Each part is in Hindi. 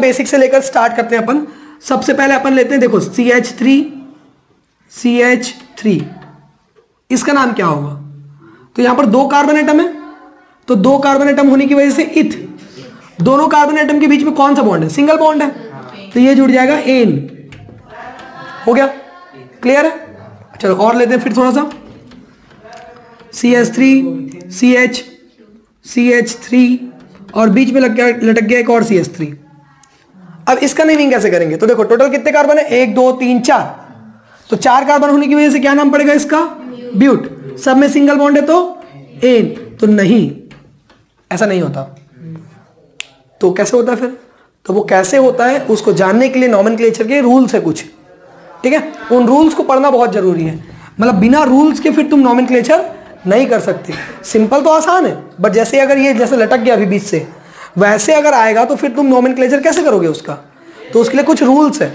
एकदम बेसिक से लेकर स्टार्ट करते हैं अपन। सबसे पहले अपन लेते हैं, देखो CH3, इसका नाम क्या होगा? तो यहां पर 2 कार्बन एटम है, तो 2 कार्बन एटम होने की वजह से इथ, दोनों कार्बन एटम के बीच में कौन सा बॉन्ड है? सिंगल बॉन्ड है, तो ये जुड़ जाएगा एन। हो गया, क्लियर है? चलो और लेते हैं फिर थोड़ा सा, CH3, CH3 और बीच में लटक गया एक और CH3। अब इसका नेमिंग कैसे करेंगे? तो देखो टोटल कितने कार्बन है? 1 2 3 4, तो 4 कार्बन होने की वजह से क्या नाम पड़ेगा इसका? ब्यूट। सब में सिंगल बॉन्ड है तो एन, तो नहीं, ऐसा नहीं होता। तो कैसे होता है फिर? तो वो कैसे होता है उसको जानने के लिए नॉमेनक्लेचर के रूल्स है कुछ, ठीक है? उन रूल्स को पढ़ना बहुत जरूरी है, मतलब बिना रूल्स के फिर तुम नॉमेनक्लेचर नहीं कर सकते। सिंपल तो आसान है, बट जैसे अगर ये जैसे लटक गया अभी बीच से, वैसे अगर आएगा तो फिर तुम नॉमेनक्लेचर कैसे करोगे उसका? तो उसके लिए कुछ रूल्स है,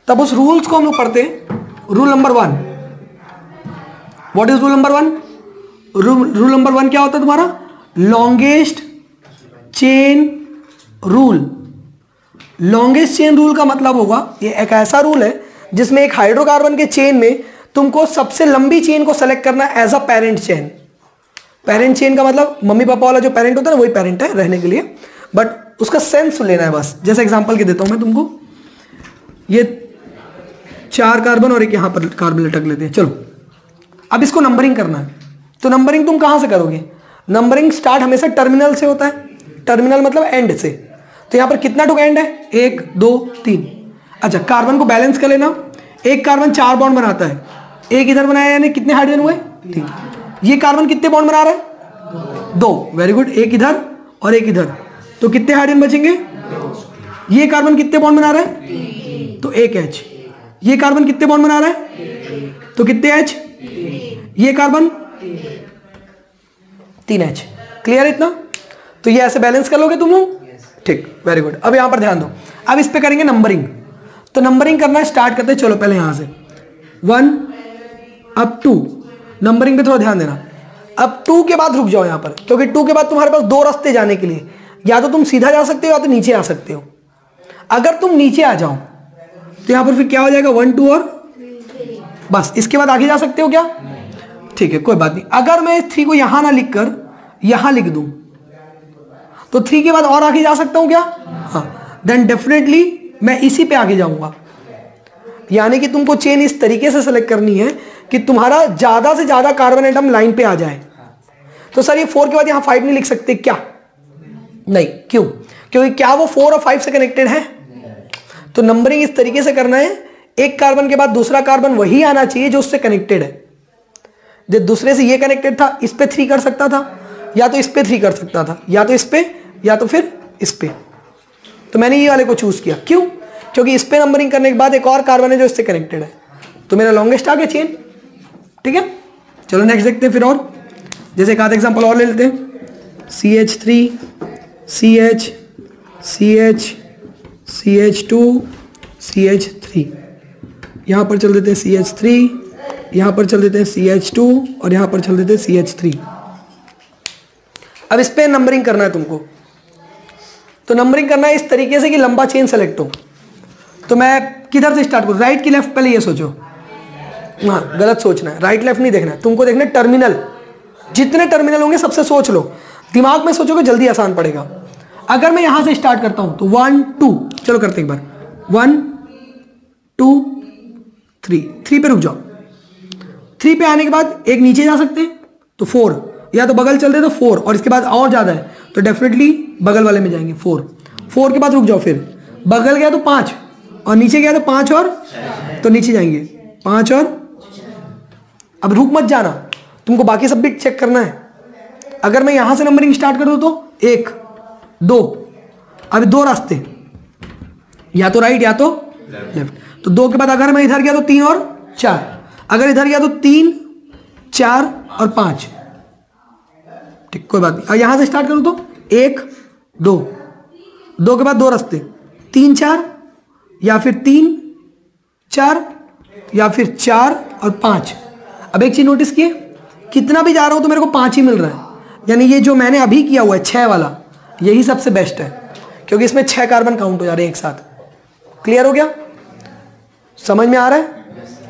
तब उस रूल्स को हम लोग पढ़ते हैं। Rule number 1, what is rule number 1? Rule number 1 क्या होता है तुम्हारा? Longest chain rule. Longest chain rule का मतलब होगा, ये एक ऐसा रूल है जिसमें एक हाइड्रोकार्बन के चेन में तुमको सबसे लंबी चेन को सेलेक्ट करना as a parent chain. Parent chain का मतलब मम्मी पापा वाला जो पेरेंट होता है ना, वही पेरेंट है रहने के लिए, बट उसका सेंस लेना है बस। जैसे एग्जांपल के देता हूं मैं तुमको, ये 4 कार्बन और एक यहां पर कार्बन लटक लेते हैं। चलो अब इसको नंबरिंग करना है, तो नंबरिंग तुम कहां से करोगे? नंबरिंग स्टार्ट हमेशा टर्मिनल से होता है। टर्मिनल मतलब एंड से। तो यहां पर कितना टुक एंड है? 1 2 3। अच्छा, कार्बन को बैलेंस कर लेना। एक कार्बन 4 बॉन्ड बनाता है, एक इधर बनाया, यानी कितने हाइड्रोजन हुए? 3। ये कार्बन कितने बॉन्ड बना रहा है? 2। वेरी गुड, एक इधर और एक इधर, तो कितने हाइड्रोजन बचेंगे? ये कार्बन कितने बॉन्ड बना रहा है? तो 1 H। ये कार्बन कितने बॉन्ड बना रहा है? तो कितने H? ये कार्बन 3 H। क्लियर इतना? तो ये ऐसे बैलेंस कर लोगे तुम लोग, ठीक, वेरी गुड। अब यहां पर ध्यान दो, अब इस पे करेंगे नंबरिंग। तो नंबरिंग करना स्टार्ट करते हैं। चलो पहले यहां से 1 अप 2, नंबरिंग पे थोड़ा ध्यान देना। अब 2 के बाद रुक जाओ यहां पर, क्योंकि 2 के बाद तुम्हारे पास 2 रास्ते जाने के लिए, या तो तुम सीधा जा सकते हो या तो नीचे आ सकते हो। अगर तुम नीचे आ जाओ तो यहां पर फिर क्या हो जाएगा? 1 2 और बस, इसके बाद आगे जा सकते हो क्या? ठीक है, कोई बात नहीं। अगर मैं 3 को यहां ना लिख कर यहां लिख दूं तो 3 के बाद और आगे जा सकता हूं क्या? हाँ, देन डेफिनेटली मैं इसी पे आगे जाऊंगा। यानी कि तुमको चेन इस तरीके से सेलेक्ट करनी है कि तुम्हारा ज्यादा से ज्यादा कार्बन एटम लाइन पे आ जाए। तो सर ये 4 के बाद यहां 5 नहीं लिख सकते क्या? नहीं, क्यों? क्योंकि क्या वो 4 और 5 से कनेक्टेड है? तो नंबरिंग इस तरीके से करना है, एक कार्बन के बाद दूसरा कार्बन वही आना चाहिए जो उससे कनेक्टेड है। जो दूसरे से ये कनेक्टेड था, इस पे 3 कर सकता था, या तो इस पे 3 कर सकता था, या तो इस पे, या तो फिर इस पे। तो मैंने ये वाले को चूज किया, क्यों? क्योंकि इस पे नंबरिंग करने के बाद एक और कार्बन है जो इससे कनेक्टेड है, तो मेरा लॉन्गेस्ट आ गया चेन। ठीक है, चलो नेक्स्ट देखते हैं फिर। और जैसे एक आधा एग्जांपल और ले लेते हैं, CH3 CH CH CH2 CH3, यहां पर चल देते हैं CH3, यहां पर चल देते हैं CH2 और यहां पर चल देते हैं CH3। अब इस पे नंबरिंग करना है तुमको। तो नंबरिंग करना है इस तरीके से कि लंबा चेन सेलेक्ट हो। तो मैं किधर से स्टार्ट करूं? राइट की लेफ्ट? पहले ये सोचो, हाँ गलत सोचना है, राइट लेफ्ट नहीं देखना है तुमको, देखना है टर्मिनल। जितने टर्मिनल होंगे सबसे सोच लो, दिमाग में सोचोगे जल्दी आसान पड़ेगा। अगर मैं यहां से स्टार्ट करता हूं तो 1 2, चलो करते एक बार, 1 2 3, 3 पे रुक जाओ। 3 पे आने के बाद एक नीचे जा सकते हैं तो 4, या तो बगल चलते तो 4, और इसके बाद और ज्यादा है तो डेफिनेटली बगल वाले में जाएंगे 4। 4 के बाद रुक जाओ, फिर बगल गया तो 5, और नीचे गया तो 5 और, तो नीचे जाएंगे 5 और। अब रुक मत जाना, तुमको बाकी सब भी चेक करना है। अगर मैं यहां से नंबरिंग स्टार्ट कर दूं तो 1 2, अब 2 रास्ते, या तो राइट या तो लेफ्ट। तो 2 के बाद अगर मैं इधर गया तो 3 और 4, अगर इधर गया तो 3 4 और 5। ठीक, कोई बात नहीं। और यहां से स्टार्ट करूं तो 1 2, 2 के बाद 2 रास्ते, 3 4, या फिर 3 4, या फिर 4 और 5। अब एक चीज नोटिस किए, कितना भी जा रहा हूं तो मेरे को 5 ही मिल रहा है। यानी ये जो मैंने अभी किया हुआ है 6 वाला, यही सबसे बेस्ट है, क्योंकि इसमें 6 कार्बन काउंट हो जा रहे हैं एक साथ। क्लियर हो गया? समझ में आ रहा है?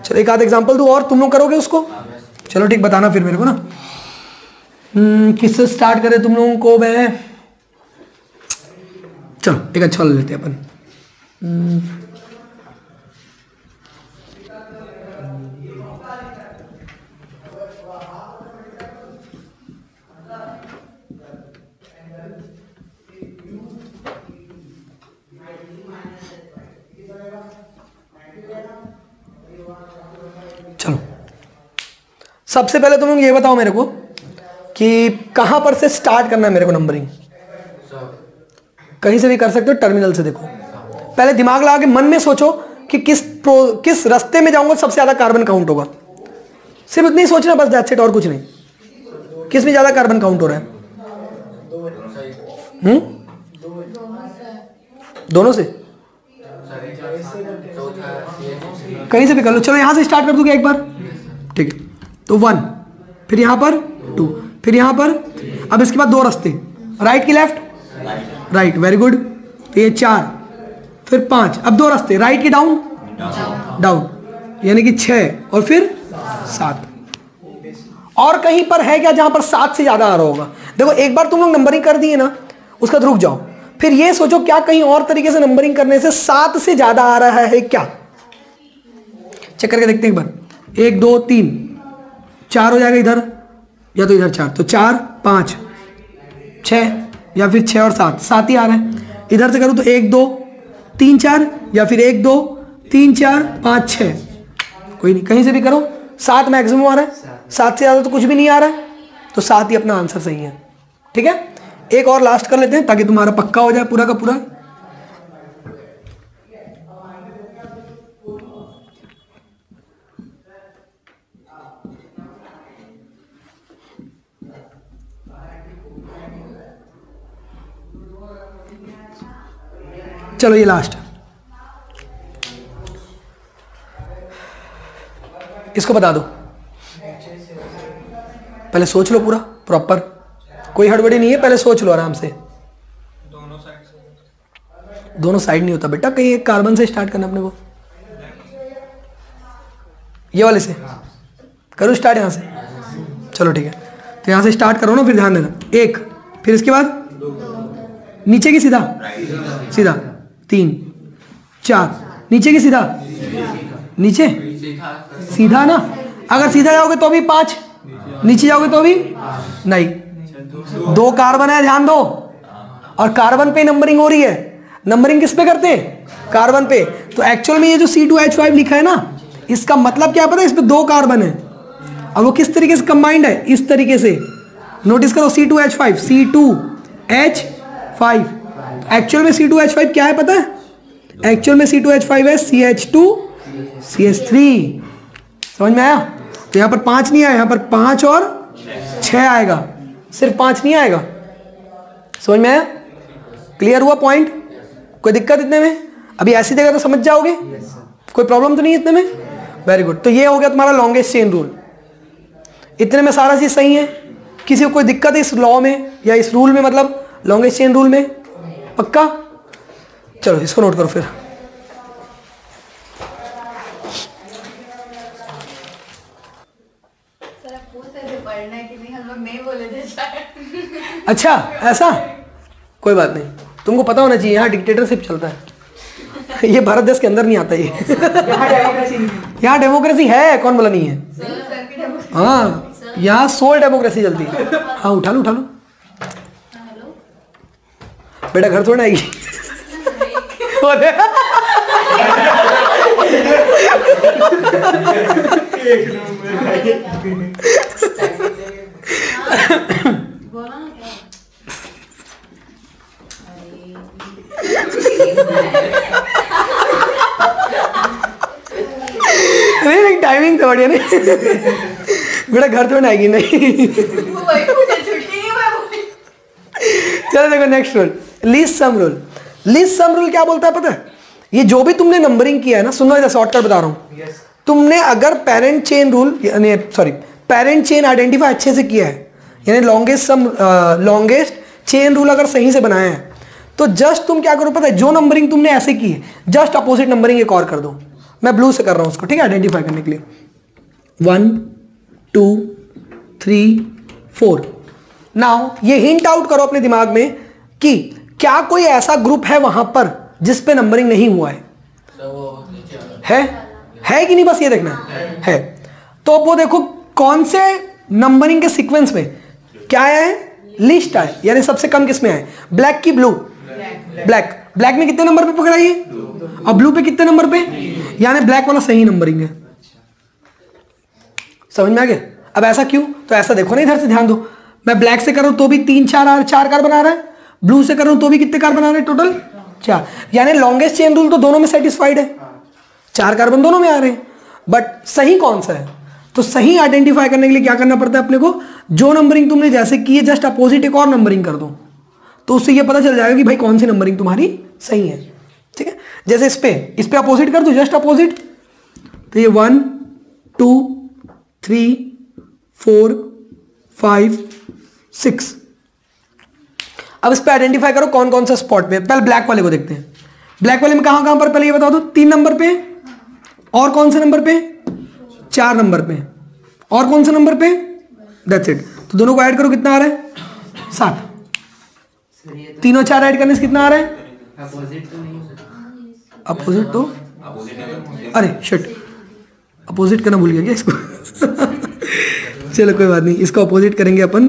चलो एक आध एग्जांपल दूं और तुम लोग करोगे उसको? चलो ठीक, बताना फिर मेरे को ना। किससे स्टार्ट करें तुम लोगों को? मैं चलो एक अच्छा ले लेते हैं अपन। चलो सबसे पहले तुम लोग ये बताओ मेरे को कि कहां पर से स्टार्ट करना है मेरे को नंबरिंग। कहीं से भी कर सकते हो, टर्मिनल से। देखो पहले दिमाग लगा के मन में सोचो कि किस रास्ते में जाऊंगा सबसे ज्यादा कार्बन काउंट होगा। सिर्फ इतना ही सोचना बस, दैट्स इट, और कुछ नहीं। किस में ज्यादा कार्बन काउंट हो रहा है? दोनों से, कहीं से भी कर लो। चलो यहां से स्टार्ट कर दूंगा एक बार, ठीक है? तो 1, फिर यहां पर 2, फिर यहां पर। अब इसके बाद 2 रास्ते, राइट की लेफ्ट, राइट, वेरी गुड। तो ये 4, फिर 5। अब 2 रास्ते, राइट की डाउन, डाउन, यानी कि 6, और फिर 7। और कहीं पर है क्या जहां पर 7 से ज्यादा आ रहा होगा? देखो एक बार तुम लोग नंबरिंग कर दिए ना, उसका रुक जाओ, फिर ये सोचो क्या कहीं और तरीके से नंबरिंग करने से 7 से ज्यादा आ रहा है क्या? चेक करके देखते हैं एक बार। 1 2 3 4 हो जाएगा इधर, या तो इधर 4, तो 4 5 6, या फिर 6 और 7, 7 ही आ रहा है। इधर से करूँ तो 1 2 3 4, या फिर 1 2 3 4 5 6, कोई नहीं, कहीं से भी करो, 7 मैक्सिमम आ रहा है। 7 से ज़्यादा तो कुछ भी नहीं आ रहा है, तो 7 ही अपना आंसर सही है। ठीक है, एक और लास्ट कर लेते हैं ताकि तुम्हारा पक्का हो जाए पूरा का पूरा। चलो ये लास्ट, इसको बता दो। पहले सोच लो पूरा प्रॉपर, कोई हड़बड़ी नहीं है, पहले सोच लो आराम से। दोनों साइड नहीं होता बेटा, कहीं एक कार्बन से स्टार्ट करना अपने को। ये वाले से करो स्टार्ट, यहां से। चलो ठीक है, तो यहां से स्टार्ट करो ना, फिर ध्यान देना। 1, फिर इसके बाद नीचे की सीधा सीधा 3 4, नीचे की सीधा नीचे सीधा ना, अगर सीधा जाओगे तो भी 5, नीचे जाओगे तो भी नहीं। 2 कार्बन है, ध्यान दो, और कार्बन पे नंबरिंग हो रही है। नंबरिंग किस पे करते हैं? कार्बन पे। तो एक्चुअल में ये जो C2H5 लिखा है ना, इसका मतलब क्या पता है? इस पे 2 कार्बन है, और वो किस तरीके से कंबाइंड है? इस तरीके से। नोटिस करो, C2H5 C2H5, एक्चुअल में C2H5 क्या है पता है? एक्चुअल में C2H5 है CH2CH3। समझ में आया? तो यहां पर 5 नहीं आया, यहां पर 5 और 6 आएगा, सिर्फ 5 नहीं आएगा। समझ में आया? क्लियर हुआ पॉइंट? कोई दिक्कत इतने में? अभी ऐसी जगह तो समझ जाओगे, कोई प्रॉब्लम तो नहीं इतने में? Very good. तो ये हो गया तुम्हारा लॉन्गेस्ट चेन रूल। इतने में सारा चीज सही है? किसी को कोई दिक्कत है इस लॉ में या इस रूल में, मतलब लॉन्गेस्ट चेन रूल में? पक्का? चलो इसको नोट करो फिर। अच्छा ऐसा, कोई बात नहीं, तुमको पता होना चाहिए यहाँ डिक्टेटरशिप चलता है। ये भारत देश के अंदर नहीं आता ये। यहाँ डेमोक्रेसी है, कौन बोला नहीं है? हाँ, यहाँ सोल डेमोक्रेसी चलती है। हाँ उठा लो उठा लो बेटा, घर थोड़ा आएगी। नहीं टाइमिंग तो बढ़िया नहीं बेटा, घर थोड़ा आएगी नहीं। चलो देखो next rule, least sum rule. Least sum rule क्या बोलता है पता है? ये जो भी तुमने नंबरिंग किया है ना, सुनो इधर शॉर्टकट बता रहा हूं। तुमने अगर पेरेंट चेन रूल यानी पेरेंट चेन आइडेंटिफाई अच्छे से किया है, यानी लॉन्गेस्ट चेन रूल अगर सही से बनाया है, तो जस्ट तुम क्या करो पता है, जो नंबरिंग तुमने ऐसे की है जस्ट अपोजिट नंबरिंग एक और कर दो। मैं ब्लू से कर रहा हूं उसको, ठीक है, आइडेंटिफाई करने के लिए। 1 2 3 4। नाउ ये हिंट आउट करो अपने दिमाग में कि क्या कोई ऐसा ग्रुप है वहां पर जिस पे नंबरिंग नहीं हुआ है कि नहीं, बस ये देखना है। तो अब वो देखो कौन से नंबरिंग के सीक्वेंस में क्या है, लिस्ट आए, यानी सबसे कम किसमें आए, ब्लैक की ब्लू, ब्लैक में कितने नंबर पे पकड़ाइए, और ब्लू पे कितने नंबर पे, यानी ब्लैक वाला सही नंबरिंग है। समझ में आ गया? अब ऐसा क्यों, तो ऐसा देखो ना, इधर से ध्यान दो, मैं ब्लैक से कर रहा हूं तो भी 3 4 कार्बन आ रहा है, ब्लू से कर रहा हूं तो भी कितने कार्बन आ रहे हैं, टोटल 4, यानी लॉन्गेस्ट चेन रूल तो दोनों में सेटिस्फाइड है, 4 कार्बन दोनों में आ रहे हैं। बट सही कौन सा है, तो सही आइडेंटिफाई करने के लिए क्या करना पड़ता है अपने को, जो नंबरिंग तुमने जैसे की है जस्ट अपोजिट एक और नंबरिंग कर दो, तो उससे ये पता चल जाएगा कि भाई कौन सी नंबरिंग तुम्हारी सही है। ठीक है, जैसे इस पे अपोजिट कर दो, जस्ट अपोजिट, तो ये 1 2 3 4 5 6। अब इस पे आइडेंटिफाई करो कौन कौन सा स्पॉट पे। पहले ब्लैक वाले को देखते हैं, ब्लैक वाले में कहां कहां पर, पहले ये बता दो, 3 नंबर पे, और कौन से नंबर पे, 4 नंबर पे, और कौन से नंबर पे, दैट्स इट। तो दोनों को ऐड करो, कितना आ रहा है, 7। तीनों 4 ऐड करने से कितना आ रहा है, अपोजिट तो अरे शिट, अपोजिट करना भूल गया क्या इसको चलो कोई बात नहीं, इसको अपोजिट करेंगे अपन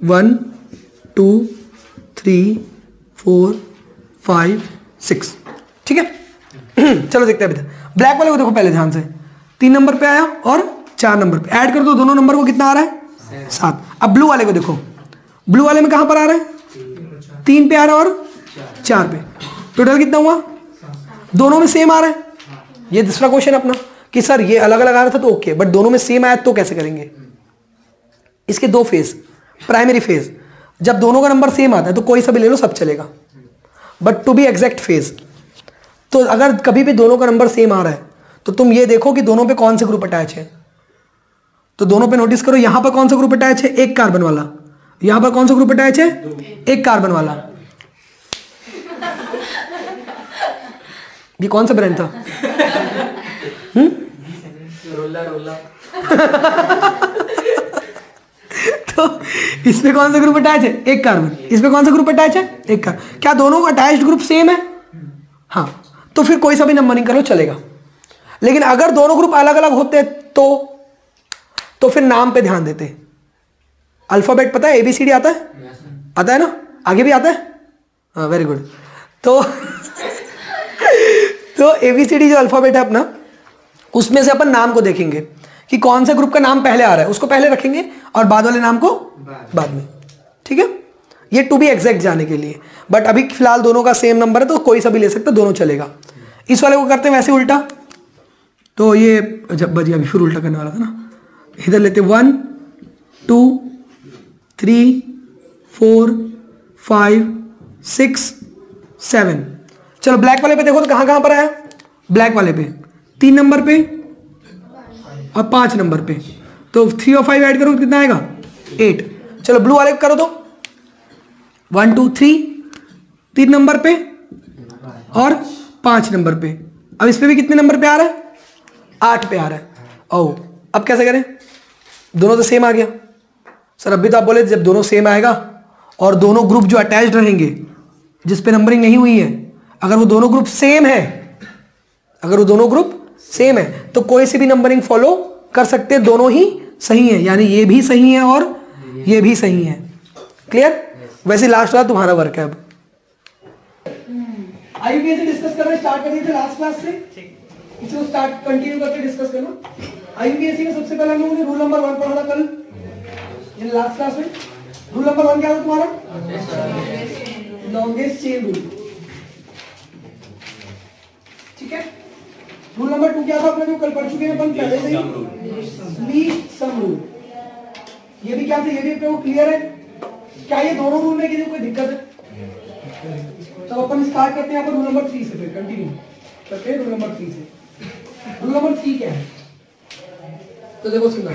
1 2 3 4 5 6। ठीक है चलो देखते हैं अभी तक। ब्लैक वाले को देखो पहले ध्यान से, 3 नंबर पे आया और 4 नंबर पे, ऐड कर दो दोनों नंबर को, कितना आ रहा है, 7। अब ब्लू वाले को देखो, ब्लू वाले में कहां पर आ रहा है, 3 पे आ रहा है और 4 पे, टोटल कितना हुआ, दोनों में सेम आ रहा है। ये दूसरा क्वेश्चन अपना कि सर ये अलग अलग आ रहा था तो ओके, बट दोनों में सेम आया तो कैसे करेंगे। इसके 2 फेज, प्राइमरी फेज, जब दोनों का नंबर सेम आता है तो कोई सा भी ले लो सब चलेगा, but to be exact phase, तो अगर कभी भी दोनों का नंबर सेम आ रहा है तो तुम ये देखो कि दोनों पे कौन से ग्रुप अटैच है। तो दोनों पे नोटिस करो, यहां पर कौन सा ग्रुप अटैच है, 1 कार्बन वाला, यहां पर कौन सा ग्रुप अटैच है, 1 कार्बन वाला। ये कौन सा ब्रांड था रोला तो इसमें कौन सा ग्रुप अटैच है, 1 कार्बन, इसमें कौन सा ग्रुप अटैच है, 1 कार्बन। क्या दोनों का अटैच्ड ग्रुप सेम है, हाँ, तो फिर कोई सा भी नंबरिंग करो चलेगा। लेकिन अगर दोनों ग्रुप अलग अलग होते तो फिर नाम पे ध्यान देते। अल्फाबेट पता है, ABCD आता है ना, आगे भी आता है, हाँ वेरी गुड। तो ABCD जो अल्फाबेट है अपना, उसमें से अपन नाम को देखेंगे कि कौन सा ग्रुप का नाम पहले आ रहा है, उसको पहले रखेंगे और बाद वाले नाम को बाद में। ठीक है, ये टू बी एग्जैक्ट जाने के लिए, बट अभी फिलहाल दोनों का सेम नंबर है तो कोई सा भी ले सकते, दोनों चलेगा। इस वाले को करते हैं वैसे उल्टा, तो ये जब बजी अभी फिर उल्टा करने वाला था ना, इधर लेते 1 2 3 4 5 6 7। चलो ब्लैक वाले पे देखो तो कहां कहां पर आया, ब्लैक वाले पे 3 नंबर पे और 5 नंबर पे, तो 3 और 5 ऐड करो कितना आएगा, 8। चलो ब्लू वाले करो तो 1 2 3, 3 नंबर पे और 5 नंबर पे। अब इस पे भी कितने नंबर पे आ रहा है, 8 पे आ रहा है। ओ अब कैसे करें, दोनों तो सेम आ गया सर। अभी तो आप बोले जब दोनों सेम आएगा और दोनों ग्रुप जो अटैच्ड रहेंगे जिस पे नंबरिंग नहीं हुई है, अगर वो दोनों ग्रुप सेम है, तो कोई सी भी नंबरिंग फॉलो कर सकते हैं, दोनों ही सही है, यानी ये भी सही है और ये भी सही है। क्लियर? वैसे लास्ट वाला तुम्हारा वर्क है। अब आईयूपीएसी डिस्कस करना स्टार्ट कर दिए थे लास्ट क्लास से, इसको स्टार्ट कंटिन्यू करके डिस्कस करना। आईयूपीएसी में सबसे पहले हम लोगों ने रूल नंबर 1 पढ़ा था कल, ये लास्ट क्लास में। रूल नंबर 1 क्या था तुम्हारा, लॉन्गेस्ट चेन रूल। ठीक है, रूल नंबर 2 क्या था अपने जो कल पढ़ चुके हैं अपन पहले से ही, लीस्ट सम रूल। ये भी क्या था, ये भी अपने को क्लियर है। क्या ये दोनों रूल में किसी को कोई दिक्कत है? तो अपन स्टार्ट करते हैं यहाँ पर रूल नंबर 3 से, फिर कंटिन्यू करते हैं रूल नंबर 3 से। रूल नंबर 3 क्या है, तो देखो सुनना,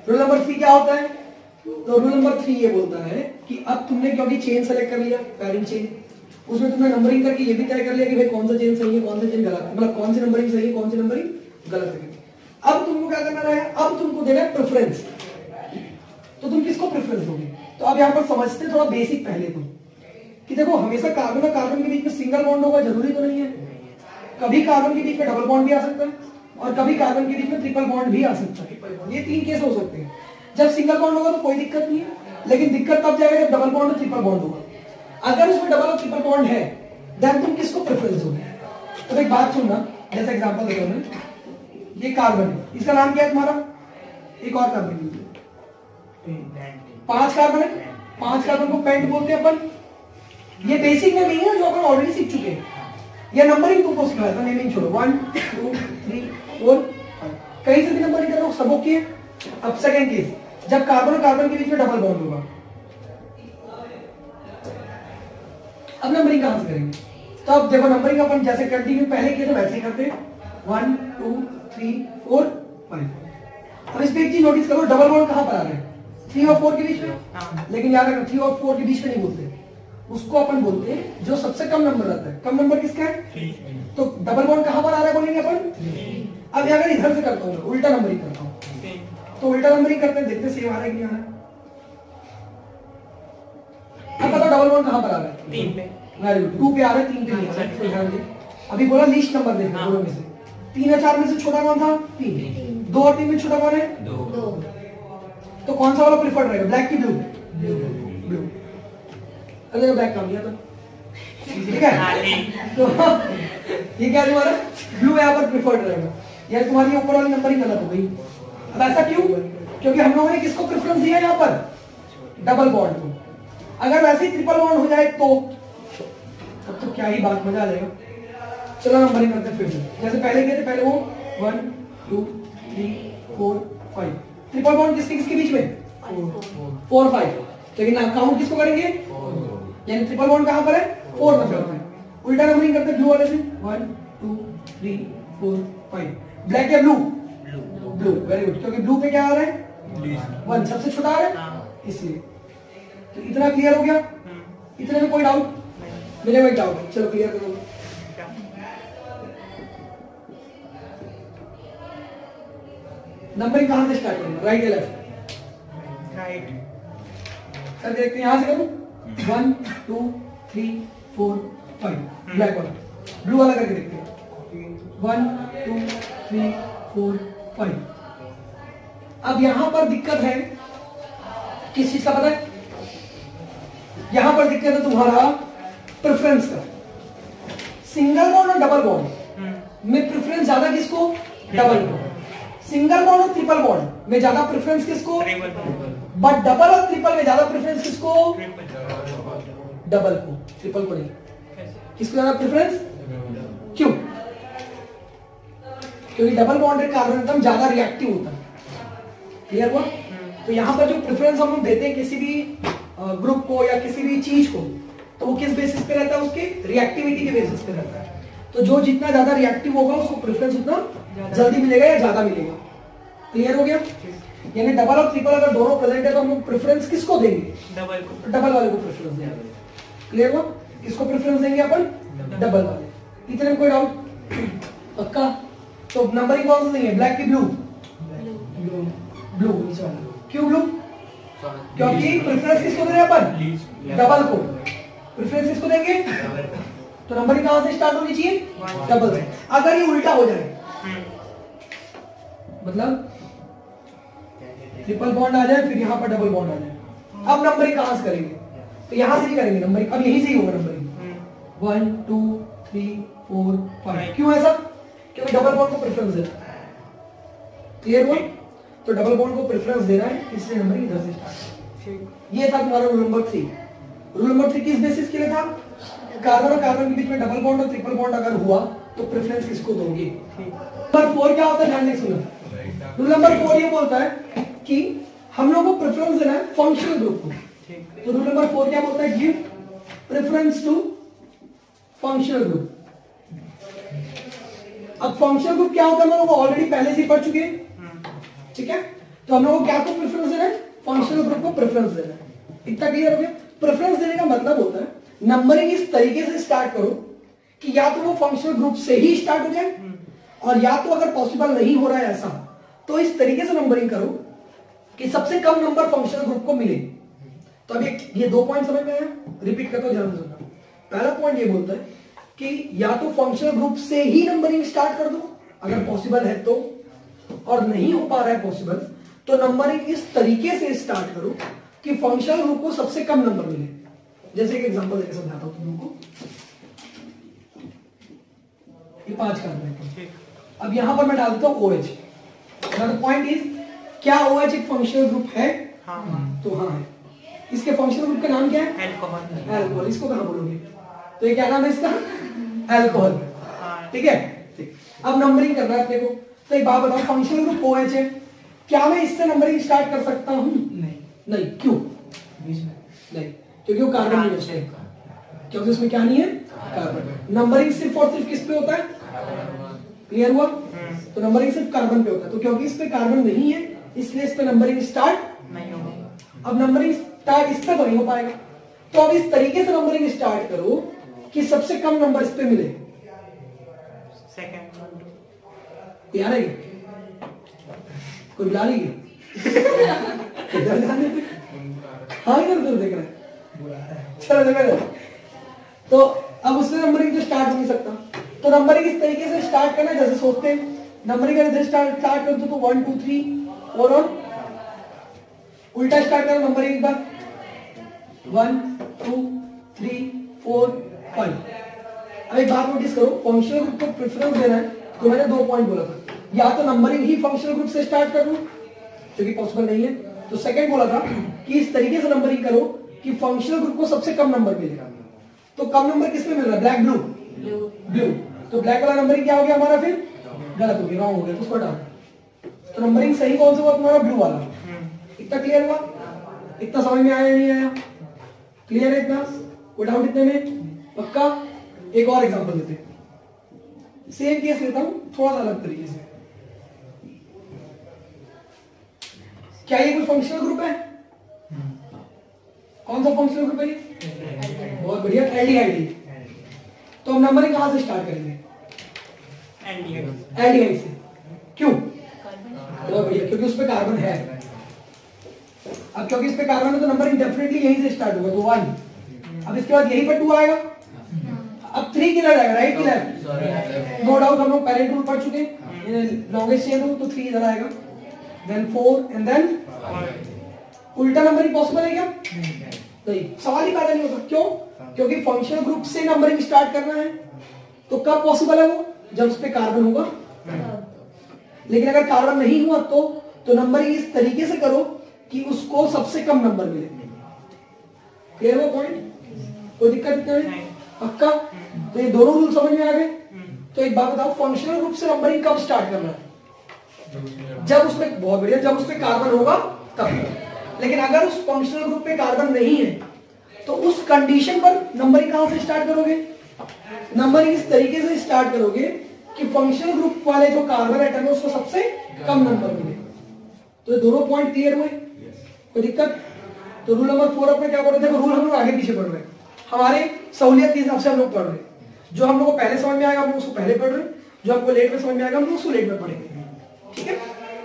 रूल नंबर 3 क्या होता है, तो रूल नंबर 3 ये बोलता है कि अब तुमने क्योंकि चेन सेलेक्ट कर लिया, पैरिंग चेन, उसमें तुमने नंबरिंग करके ये भी तय कर लिया कि भाई कौन सा चेन सही है, कौन सा चेन गलत है, मतलब कौन सी नंबरिंग सही है, कौन सी नंबरिंग गलत है। अब तुमको क्या करना है, अब तुमको देना है प्रेफरेंस। तो तुम किसको प्रेफरेंस दोगे? तो अब यहाँ पर समझते थोड़ा बेसिक पहले तुम कि देखो हमेशा कार्बन और कार्बन के बीच में सिंगल बॉन्ड होगा जरूरी तो नहीं है, कभी कार्बन के बीच में डबल बॉन्ड भी आ सकता है और कभी कार्बन के बीच में ट्रिपल बॉन्ड भी आ सकता है। ये 3 केस हो सकते हैं। जब सिंगल बॉन्ड होगा तो कोई दिक्कत नहीं है, लेकिन दिक्कत तब जाएगा जब डबल बॉन्ड और ट्रिपल बॉन्ड होगा। अगर उसमें डबल और ट्रिपल बॉन्ड है देन तुम किसको प्रेफरेंस दोगे? तो एक बात सुनना, जैसे एग्जांपल देता हूं मैं, ये कार्बन है, इसका नाम क्या है तुम्हारा? एक और कार्बन, 5 कार्बन है, 5 कार्बन को पेंट बोलते हैं अपन। ये बेसिक में नहीं है जो अपन ऑलरेडी सीख चुके हैं, ये नंबरिंग तुमको सिखाया था, नेमिंग छोड़ो, 1 2 3 4 5 कहीं से भी नंबरिंग करो, सब ओके है। अब सेकंड केस, जब कार्बन और कार्बन के बीच में डबल बॉन्ड होगा, अब नंबरिंग कहां से करेंगे? तो अब देखो नंबरिंग अपन जैसे कंटिन्यू पहले किए थे वैसे ही करते हैं, 1 2 3 4 5। अब इस पे एक चीज नोटिस करो, डबल बॉन्ड कहां पर आ रहे हैं? 3 और 4 के बीच में। लेकिन याद रखना 3 और 4 के बीच में नहीं बोलते, उसको अपन बोलते हैं जो सबसे कम नंबर रहता है। कम नंबर किसका है? तो डबल बॉन्ड कहां पर आ रहा है बोलेंगे अपन? अब अगर इधर से करता हूं, उल्टा नंबरिंग करता हूं, तो उल्टा नंबरिंग करते हैं, देखते सेम आ रहा है कि नहीं आ रहा है। अब बताओ डबल बॉन्ड कहां पर आ रहा है? 3 पे। वेरी गुड, 2 पे आ रहा है, 3 पे नहीं आ रहा है। अभी बोला लीस्ट नंबर देखना दोनों में से, 3 और 4 में से छोटा कौन था? 3। 2 और 3 में छोटा कौन है? 2। तो कौन सा वाला प्रेफर्ड रहेगा, ब्लैक की ब्लू? ब्लू। अरे ब्लैक काम किया तो ठीक है। तो ये क्या तुम्हारा ब्लू यहाँ पर प्रेफर्ड रहेगा, यार तुम्हारी ऊपर वाली नंबरिंग गलत हो गई। अब ऐसा क्यों? क्योंकि हम लोगों ने किसको प्रेफरेंस दिया यहाँ पर? डबल बॉन्ड को। अगर वैसे ही ट्रिपल बॉन्ड हो जाए तो तब तो क्या ही बात, मजा आ जाएगा। चलो नंबरिंग करते हैं फिर से, जैसे पहले किए थे, पहले वो 1 2 3 4 5। ट्रिपल बॉन्ड किसके किसके बीच में? 4 5। लेकिन आप काउंट किसको करेंगे? यानी ट्रिपल बॉन्ड कहां पर है? 4 नंबर पर। उल्टा नंबरिंग करते हैं ब्लू वाले से, 1 2 3 4 5। ब्लैक या ब्लू? ब्लू। वेरी गुड, क्योंकि ब्लू पे क्या आ रहा है? 1 सबसे छोटा आ रहा है, इसलिए। तो इतना क्लियर हो गया? इतने में कोई डाउट? मेरे में डाउट है, चलो क्लियर करो। नंबरिंग कहां से स्टार्ट करेंगे, राइट या लेफ्ट? राइट। सर देखते हैं, यहां से करूं, 1 2 3 4 5। ब्लैक वाला, ब्लू वाला करके देखते हैं, 1 2 3 4 5। अब यहां पर दिक्कत है किस चीज का पता है? यहां पर दिक्कत है तुम्हारा प्रेफरेंस का। सिंगल बॉन्ड और डबल बॉन्ड में प्रेफरेंस ज्यादा किसको? डबल को। सिंगल बॉन्ड और ट्रिपल बॉन्ड में ज्यादा प्रेफरेंस किसको? बट डबल और ट्रिपल में ज्यादा प्रेफरेंस किसको? डबल को, ट्रिपल को नहीं। किसको ज्यादा प्रेफरेंस? क्यों? क्योंकि डबल बॉन्डेड कार्बन एटम ज्यादा रिएक्टिव होता है। क्लियर हुआ? तो यहां पर जो प्रेफरेंस हम देते हैं किसी भी ग्रुप को या किसी भी चीज को, तो वो किस बेसिस पे रहता है? उसके रिएक्टिविटी के बेसिस पे रहता है। तो जो जितना ज्यादा रिएक्टिव होगा उसको प्रेफरेंस उतना जल्दी मिलेगा या ज्यादा मिलेगा। क्लियर हो गया? यानी डबल और ट्रिपल अगर दोनों प्रेजेंट है तो हम प्रेफरेंस किसको देंगे? डबल को। डबल वाले को प्रेफरेंस देंगे। क्लियर हुआ? किसको प्रेफरेंस देंगे अपन? डबल वाले। इतने में कोई डाउट? पक्का? तो नंबरिंग कौन सा देंगे, ब्लैक की ब्लू? ब्लू। क्यों ब्लू? क्योंकि प्रेफरेंस किसको दे रहे हैं अपन? डबल को। प्रेफरेंस किसको देंगे? तो नंबरिंग कहां से स्टार्ट होनी चाहिए? डबल से। अगर ये उल्टा हो जाए, मतलब ट्रिपल बॉन्ड आ जाए फिर यहां पर डबल बॉन्ड आ जाए, अब नंबरिंग कहां से करेंगे? तो यहां से नहीं करेंगे नंबरिंग, अब यहीं से ही होगा नंबरिंग। 1 2 3 4 5। क्यों ऐसा? क्योंकि डबल बॉन्ड को प्रेफरेंस देना है। क्लियर हुआ? तो डबल बॉन्ड को प्रेफरेंस देना है, इसलिए नंबरिंग इधर से स्टार्ट। ये था तुम्हारा रूल नंबर 3। रूल नंबर 3 किस बेसिस के लिए था? कार्बन और कार्बन के बीच में डबल बॉन्ड और ट्रिपल बॉन्ड अगर हुआ तो प्रेफरेंस किसको दोगे? नंबर 4 क्या होता है, ध्यान से सुनो। रूल नंबर 4 ये बोलता है कि हम लोग को प्रेफरेंस देना है फंक्शनल ग्रुप को। तो रूल नंबर 4 क्या बोलता है? Give preference to functional group. अब फंक्शनल ग्रुप क्या होता है हम लोग ऑलरेडी पहले से पढ़ चुके हैं, ठीक है? तो हम लोग को क्या को प्रेफरेंस देना है? फंक्शनल ग्रुप को प्रेफरेंस देना है। इतना क्लियर हो गया? प्रेफरेंस देने का मतलब होता है नंबरिंग इस तरीके से स्टार्ट करो कि या तो वो फंक्शनल ग्रुप से ही स्टार्ट हो जाए, और या तो अगर पॉसिबल नहीं हो रहा है ऐसा तो इस तरीके से नंबरिंग करो कि सबसे कम नंबर फंक्शनल ग्रुप को मिले। तो अब ये 2 पॉइंट समझ में आया? रिपीट करता हूं, ध्यान से सुनना। पहला पॉइंट ये बोलता है कि या तो फंक्शनल ग्रुप से ही नंबरिंग स्टार्ट कर दो अगर पॉसिबल है तो, और नहीं हो पा रहा है पॉसिबल तो नंबरिंग इस तरीके से स्टार्ट करो कि फंक्शनल ग्रुप को सबसे कम नंबर मिले। जैसे एक एग्जांपल देकर समझाता हूं तुम लोगों को। ये 5 कर रहे हैं। अब यहां पर मैं डाल देता हूं OH। पॉइंट इज, क्या OH एक फंक्शनल ग्रुप है? हाँ। तो हाँ है। इसके फंक्शनल ग्रुप का नाम क्या है? अल्कोहल। अल्कोहल। इसको कहां बोलोगे? तो ये क्या नाम है इसका? अल्कोहल। ठीक है, ठीक। अब नंबरिंग करना है अपने को। तो एक बात बताओ, फंक्शनल ग्रुप OH है, क्या मैं इससे नंबरिंग स्टार्ट कर सकता हूं? नहीं। क्यों? नहीं, क्योंकि वो कार्बन नहीं है उसमें। क्योंकि उसमें क्या नहीं है? कार्बन। नंबरिंग सिर्फ और सिर्फ किस पे होता है? क्लियर हुआ? तो नंबरिंग सिर्फ कार्बन पे होता है। तो क्योंकि इस पे कार्बन नहीं है इसलिए इस पे नंबरिंग स्टार्ट नहीं होगा। अब नंबरिंग स्टार्ट इस पे तो नहीं हो पाएगा, तो अब इस तरीके से नंबरिंग स्टार्ट करो कि सबसे कम नंबर इस पे मिले। सेकंड यार है कोई बुला ली इधर जाने पे? हाँ इधर देख रहा है, चलो देखो। तो अब उससे नंबरिंग तो स्टार्ट हो नहीं सकता, तो नंबरिंग इस तरीके से स्टार्ट करना जैसे सोचते हैं नंबरिंग अगर स्टार्ट कर दो तो 1 2 3 4 और उल्टा स्टार्ट करो नंबरिंग एक बार 1 2 3 4 5। अब एक बात नोटिस करो, फंक्शनल ग्रुप को प्रेफरेंस देना है तो मैंने 2 पॉइंट बोला था, या तो नंबरिंग ही फंक्शनल ग्रुप से स्टार्ट कर लूं जो कि पॉसिबल नहीं है, तो सेकंड बोला था कि इस तरीके से नंबरिंग करो कि फंक्शनल ग्रुप को सबसे कम नंबर मिलेगा। तो कम नंबर किस पे मिल रहा है? Black blue. तो ब्लैक वाला नंबरिंग क्या हो गया हमारा? फिर गलत हो गया, रॉन्ग हो गया, तो उसको डाल। तो नंबरिंग सही कौन सा हुआ तुम्हारा? ब्लू वाला। इतना क्लियर हुआ? इतना समझ में आया या नहीं आया? क्लियर है इतना? कोई डाउट इतने में? पक्का? एक और एग्जांपल लेते हैं, सेम केस लेता हूं थोड़ा सा अलग तरीके से। क्या ये कोई फंक्शनल ग्रुप है? कौन सा फंक्शनल ग्रुप है ये? बहुत बढ़िया, एल्डिहाइड। तो हम नंबरिंग कहां से स्टार्ट करेंगे? एल्डिहाइड से। क्यों? बहुत बढ़िया, क्योंकि उस पे कार्बन है। अब क्योंकि इस पे कार्बन है तो नंबरिंग डेफिनेटली यहीं से स्टार्ट होगा, तो 1। अब इसके बाद यहीं पर 2 आएगा। अब 3 किधर जाएगा? राइट की लेफ्ट? नो डाउट हम लोग पहले रूल पढ़ चुके हैं, लॉन्गेस्ट चेन रूल, तो 3 इधर आएगा, देन 4 एंड देन उल्टा नंबरिंग पॉसिबल है क्या? नहीं, सवाल ही पैदा नहीं होता। क्यों? क्योंकि फंक्शनल ग्रुप से नंबरिंग स्टार्ट करना है, तो कब पॉसिबल है वो? जब उस पे कार्बन होगा। लेकिन अगर कार्बन नहीं हुआ तो नंबरिंग इस तरीके से करो कि उसको सबसे कम नंबर मिले। क्लियर हुआ पॉइंट? कोई दिक्कत नहीं? पक्का? तो ये दोनों रूल समझ में आ गए। तो एक बात बताओ, फंक्शनल ग्रुप से नंबरिंग कब स्टार्ट करना है? जब उसमें, बहुत बढ़िया, जब उसमें कार्बन होगा तब। लेकिन अगर उस फंक्शनल ग्रुप पे कार्बन नहीं है तो उस कंडीशन पर नंबरिंग कहां से स्टार्ट करोगे? नंबरिंग इस तरीके से स्टार्ट करोगे कि फंक्शनल ग्रुप वाले जो कार्बन एटम है उसको सबसे कम नंबर मिले। तो ये दोनों पॉइंट क्लियर हुए? कोई दिक्कत? तो रूल नंबर 4 अपने क्या पढ़ रहे थे? रूल हम लोग आगे पीछे पढ़ रहे हैं, हमारे सहूलियत के हिसाब से हम लोग पढ़ रहे हैं। जो हम लोग को पहले समझ में आएगा हम लोग उसको पहले पढ़ रहे हैं, जो हमको लेट में समझ में आएगा हम लोग उसको लेट में पढ़ेंगे। ठीक है?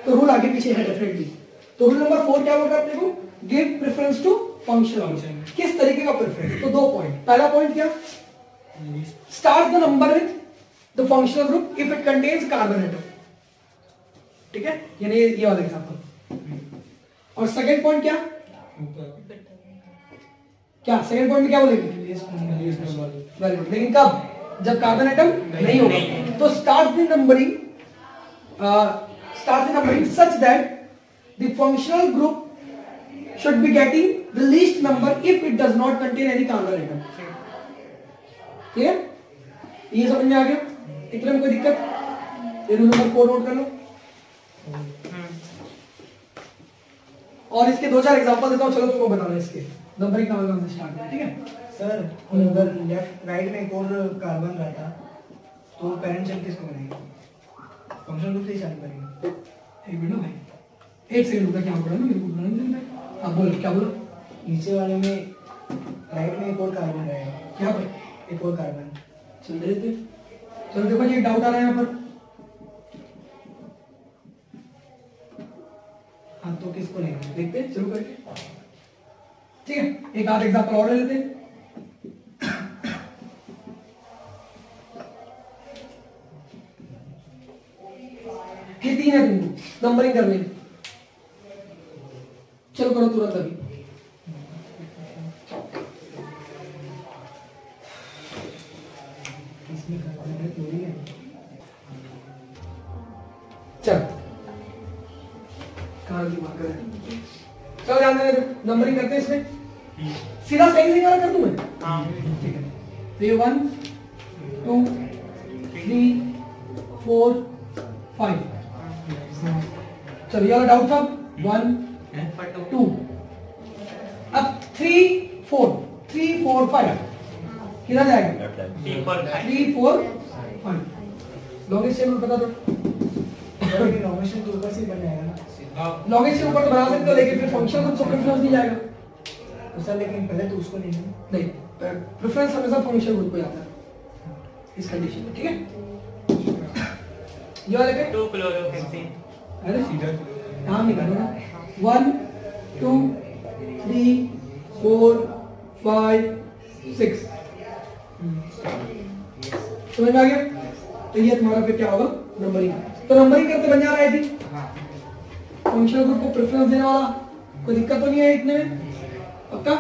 तो रूल आगे पीछे है डेफिनेटली। तो रूल नंबर 4 क्या बोल रहा है अपने को? Give preference to functional. किस तरीके का प्रेफरेंस? तो 2 पॉइंट। पहला पॉइंट क्या? Start the number with the functional group if it contains carbon atom. ठीक है, यानी ये वाला एग्जांपल। और सेकंड पॉइंट क्या? क्या सेकंड पॉइंट में क्या बोलेंगे? Very good. लेकिन कब? जब कार्बन एटम नहीं होगा। तो start the numbering such that the functional group should be getting the least number if it does not contain any carbon atom. Clear? ये समझ में आ गया? इतने में कोई दिक्कत? ये रूल नंबर 4 नोट कर लो। और इसके 2-4 एग्जांपल देता हूं, चलो तुमको बताना इसके नंबरिंग कहां से स्टार्ट है। ठीक है सर? अगर लेफ्ट राइट में एक और कार्बन रहता तो पेरेंट शेल किसको बनाएंगे? फंक्शनल ग्रुप से ही चालू करेंगे। एक मिनट भाई, 1 सेकंड रुका, क्या पढ़ा ना मेरे को बनाने देना। अब बोलो क्या बोलो? नीचे वाले में राइट में एक और कार्बन रहेगा। यहाँ पर एक और कार्बन। चल देते। चलो देखो ये डाउट आ रहा है यहाँ पर। हाँ तो किसको लेंगे? देखते हैं शुरू करके। ठीक है, एक आध एग्जांपल और ले लेते हैं। ये 3 है तुमको नंबरिंग करने की। चलो करो तुरंत अभी। इसमें कार्बन है थोड़ी है। चल कहाँ दिमाग कर चलो ध्यान देना, नंबरिंग करते हैं इसमें। सीधा सही वाला कर दूं मैं? हाँ ठीक है। तो ये 1 2 3 4 5। चलो ये वाला डाउट था 1 2। अब 3 4 5 किधर जाएगा? 3 4 5 3 4 5। लॉन्गेस्ट चेन बता दो। नॉमिनेशन तो ऊपर से बन जाएगा ना। लॉन्गेस्ट चेन ऊपर तो बना सकते हो, लेकिन फिर फंक्शन को प्रेफरेंस नहीं जाएगा। तो सर लेकिन पहले तो उसको लेंगे। नहीं, प्रेफरेंस हमेशा फंक्शन ग्रुप को जाता है इस कंडीशन में। ठीक है, ये वाले पे 2 क्लोरोफेंसिन। अरे नाम निकालो ना। 1 2 3 4 5 6। समझ में आ गया? तो ये तुम्हारा फिर क्या होगा? नंबरिंग। तो नंबरिंग करते बन जा रहा है थी फंक्शनल ग्रुप को प्रेफरेंस देने वाला। कोई दिक्कत तो नहीं है इतने में? पक्का?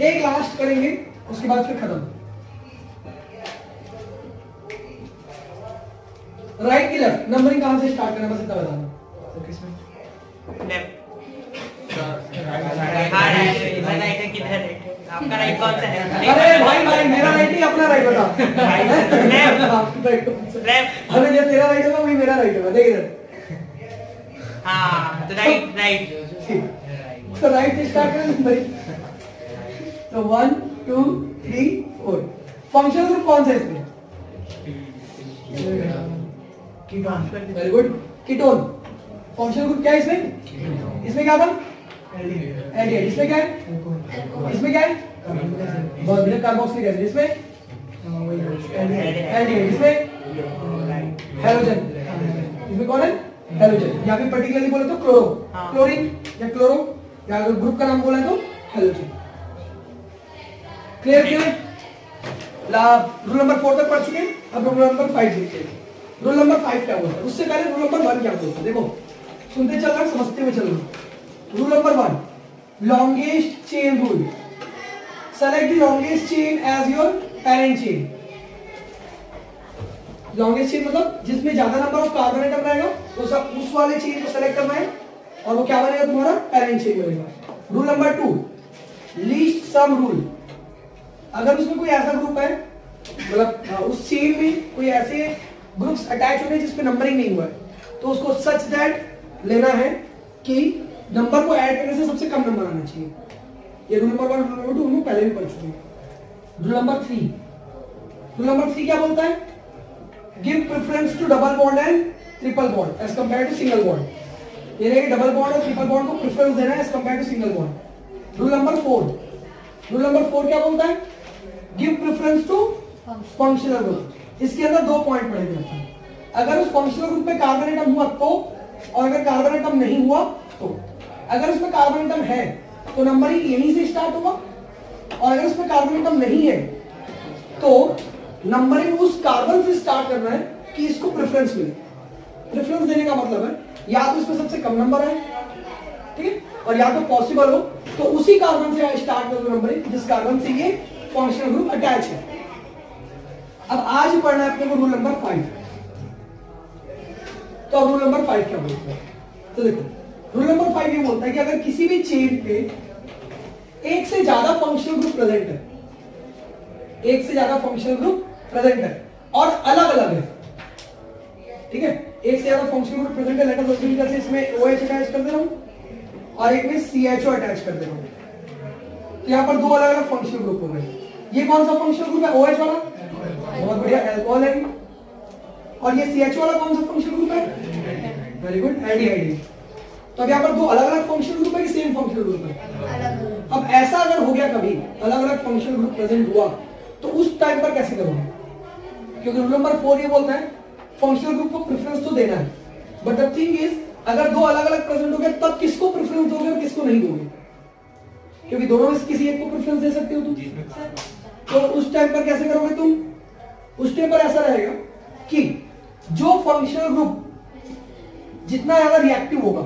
एक लास्ट करेंगे उसके बाद फिर खत्म। राइट की लेफ्ट नंबरिंग कहां से स्टार्ट करना बस इतना बता दो। तो किसमें? लेफ्ट। हाँ राइट है, किधर राइट? आपका राइट कौन सा है? अरे भाई मेरा राइट नहीं, अपना राइट बता। लेफ्ट। अरे जो तेरा राइट होगा वही मेरा राइट होगा। देख इधर। हाँ तो राइट राइट। तो राइट से स्टार्ट करें नंबरिंग। तो 1 2 3 4। फंक्शनल ग्रुप कौन सा है इसमें? Ketone. Very good, ketone. Functional group क्या है इसमें? इसमें क्या था? एल्डिहाइड। इसमें क्या है? इसमें क्या है? बहुत बढ़िया, कार्बोक्सिलिक एसिड। इसमें एल्डिहाइड। इसमें हैलोजन। इसमें कौन है? हैलोजन। या फिर पर्टिकुलरली बोले तो क्लोरो, क्लोरीन या क्लोरो, या अगर ग्रुप का नाम बोला तो halogen. Clear clear? Rule number 4 तक पढ़ चुके हैं। अब रूल नंबर 5 देखते हैं। रूल नंबर 5 क्या बोलता है? उससे पहले रूल नंबर 1 क्या बोलता है? देखो सुनते चल रहा, समझते हुए चल रहा। Rule number 1, longest chain rule. Select the longest chain as your parent chain. longest chain मतलब जिसमें ज्यादा नंबर ऑफ कार्बन एटम रहेगा तो सब उस वाले चेन को सेलेक्ट करना है और वो क्या बनेगा? तुम्हारा पैरेंट चेन बनेगा। Rule number 2, least sum rule. अगर उसमें कोई ऐसा ग्रुप है, मतलब उस चेन में कोई ऐसे ग्रुप्स अटैच हो गए जिसमें नंबरिंग नहीं हुआ है, तो उसको सच दैट लेना है कि नंबर को ऐड करने से सबसे कम नंबर आना चाहिए। ये रूल नंबर 1 रूल नंबर 2 हम पहले भी पढ़ चुके हैं। रूल नंबर 3 क्या बोलता है? Give preference to double bond and triple bond as compare to single bond. ये नहीं कि डबल बॉन्ड और ट्रिपल बॉन्ड को प्रेफरेंस देना है as compare to single bond. Rule number 4 क्या बोलता है? Give preference to functional group. इसके अंदर 2 पॉइंट पढ़े गए हैं। अगर उस फंक्शनल ग्रुप में कार्बन एटम हुआ तो, और अगर कार्बन एटम नहीं हुआ तो। अगर उसमें कार्बन एटम है तो नंबरिंग यहीं से स्टार्ट होगा, और अगर उसमें कार्बन एटम नहीं है तो नंबरिंग उस कार्बन से स्टार्ट करना है कि इसको प्रेफरेंस मिले। प्रेफरेंस देने का मतलब है या तो इसमें सबसे कम नंबर है, ठीक है, और या तो पॉसिबल हो तो उसी कार्बन से स्टार्ट करो नंबरिंग जिस कार्बन से ये फंक्शनल ग्रुप अटैच है। अब आज पढ़ना है अपने को रूल नंबर 5। तो अब रूल नंबर 5 क्या बोलता है? तो देखो रूल नंबर 5 ये बोलता है कि अगर किसी भी चेन पे एक से ज्यादा फंक्शनल ग्रुप प्रेजेंट है, एक से ज्यादा फंक्शनल ग्रुप प्रेजेंट है और अलग अलग है, ठीक है, एक से ज्यादा फंक्शनल ग्रुप प्रेजेंट है, लेट अस अज्यूम जैसे इसमें OH अटैच कर दे रहा हूं और एक में CHO अटैच कर दे रहा हूं, तो यहां पर 2 अलग अलग फंक्शनल ग्रुप हो गए। ये कौन सा फंक्शनल ग्रुप है? OH वाला, बहुत बढ़िया, अल्कोहल है। और ये CHO वाला कौन सा फंक्शनल ग्रुप है? Very good, aldehyde. तो अब यहाँ पर दो अलग अलग फंक्शनल ग्रुप है कि सेम फंक्शनल ग्रुप है? अब ऐसा अगर हो गया कभी अलग अलग फंक्शनल ग्रुप प्रेजेंट हुआ तो उस टाइम पर कैसे करोगे? क्योंकि रूल नंबर 4 ये बोलता है फंक्शनल ग्रुप को प्रेफरेंस तो देना है, बट द थिंग इज अगर दो अलग अलग प्रेजेंट हो गए तब किसको प्रेफरेंस दोगे और किसको नहीं दोगे? क्योंकि दोनों में से किसी एक को प्रेफरेंस दे सकते हो तुम। तो उस टाइम पर कैसे करोगे तुम? उस टाइम पर ऐसा रहेगा कि जो फंक्शनल ग्रुप जितना ज्यादा रिएक्टिव होगा,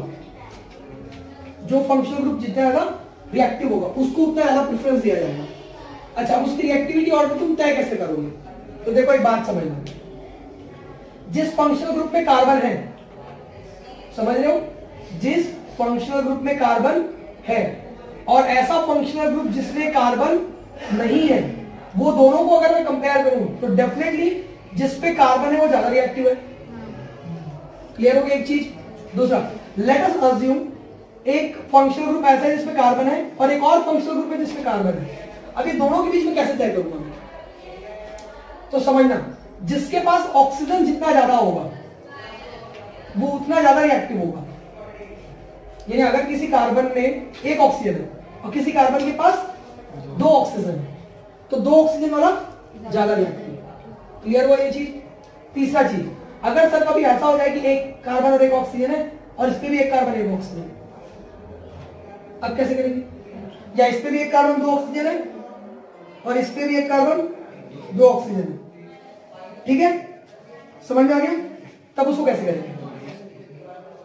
जो फंक्शनल ग्रुप जितना ज्यादा रिएक्टिव होगा उसको उतना ज्यादा प्रेफरेंस दिया जाएगा। अच्छा, अब उसकी रिएक्टिविटी ऑर्डर तुम तय कैसे करोगे? तो देखो एक बात समझना, जिस फंक्शनल ग्रुप में कार्बन है, समझ रहे हो, जिस फंक्शनल ग्रुप में कार्बन है और ऐसा फंक्शनल ग्रुप जिसमें कार्बन नहीं है, वो दोनों को अगर मैं कंपेयर करूं तो डेफिनेटली जिस पे कार्बन है वो ज्यादा रिएक्टिव है। क्लियर हो गया एक चीज? दूसरा, लेट अस अज्यूम एक फंक्शनल ग्रुप ऐसा है जिसमें कार्बन है और एक और फंक्शनल ग्रुप है जिसमें कार्बन है। अब ये दोनों के बीच में कैसे तय करूंगा मैं? तो समझना, जिसके पास ऑक्सीजन जितना ज्यादा होगा वो उतना ज्यादा रिएक्टिव होगा। यानी अगर किसी कार्बन में एक ऑक्सीजन है और किसी कार्बन के पास दो ऑक्सीजन है तो दो ऑक्सीजन वाला ज्यादा रिएक्टिव। क्लियर हुआ ये चीज? तीसरा चीज, अगर सर कभी ऐसा हो जाए कि एक कार्बन और एक ऑक्सीजन है और इस पे भी एक कार्बन एक ऑक्सीजन है, अब कैसे करेंगे? या इस पे भी एक कार्बन दो ऑक्सीजन है और इस पे भी एक कार्बन दो ऑक्सीजन है, ठीक है? समझ में आ गया? तब उसको कैसे करेंगे?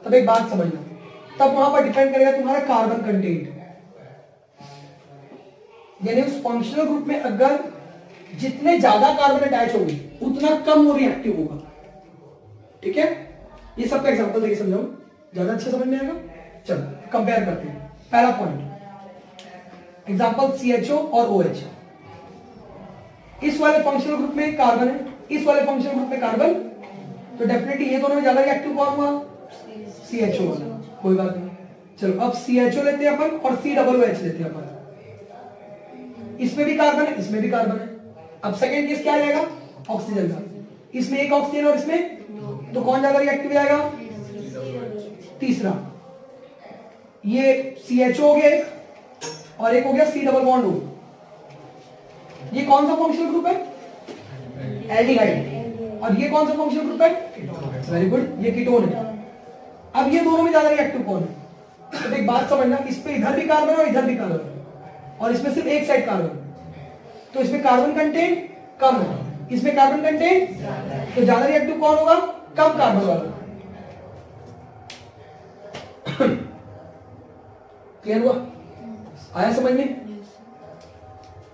तब एक बात समझना, तब वहां पर डिपेंड करेगा तुम्हारा कार्बन कंटेंट। यानी उस फंक्शनल ग्रुप में अगर जितने ज्यादा कार्बन अटैच होंगे उतना कम वो रिएक्टिव होगा। ठीक है? ये सबका एग्जांपल देके समझाऊं, ज्यादा अच्छे समझ में आएगा। चलो कंपेयर करते हैं। पहला पॉइंट, एग्जांपल CHO और OH। इस वाले फंक्शनल ग्रुप में कार्बन है, इस वाले फंक्शनल ग्रुप में कार्बन, तो डेफिनेटली ये दोनों में ज्यादा रिएक्टिव कौन हुआ? CHO वाला। कोई बात नहीं, चलो अब CHO लेते हैं अपन और COOH लेते हैं अपन। इसमें भी कार्बन है, इसमें भी कार्बन है। अब सेकंड केस क्या आ जाएगा? ऑक्सीजन का। इसमें एक ऑक्सीजन और इसमें, तो कौन ज्यादा रिएक्टिव जाएगा? तीसरा, ये CHO हो गया एक और एक हो गया C डबल बॉन्ड O। ये कौन सा फंक्शनल ग्रुप है? एल्डिहाइड। और ये कौन सा फंक्शनल ग्रुप है? वेरी गुड, ये कीटोन है। अब ये दोनों में ज्यादा रिएक्टिव कौन है? तो एक बात समझना, इस पे इधर भी कार्बन और इधर भी कार्बन और इसमें सिर्फ एक साइड कार्बन, तो इसमें कार्बन कंटेंट कम है, इसमें कार्बन कंटेंट, तो ज्यादा रिएक्टिव कौन होगा? कम कार्बन वाला। क्लियर हुआ? आया समझ में?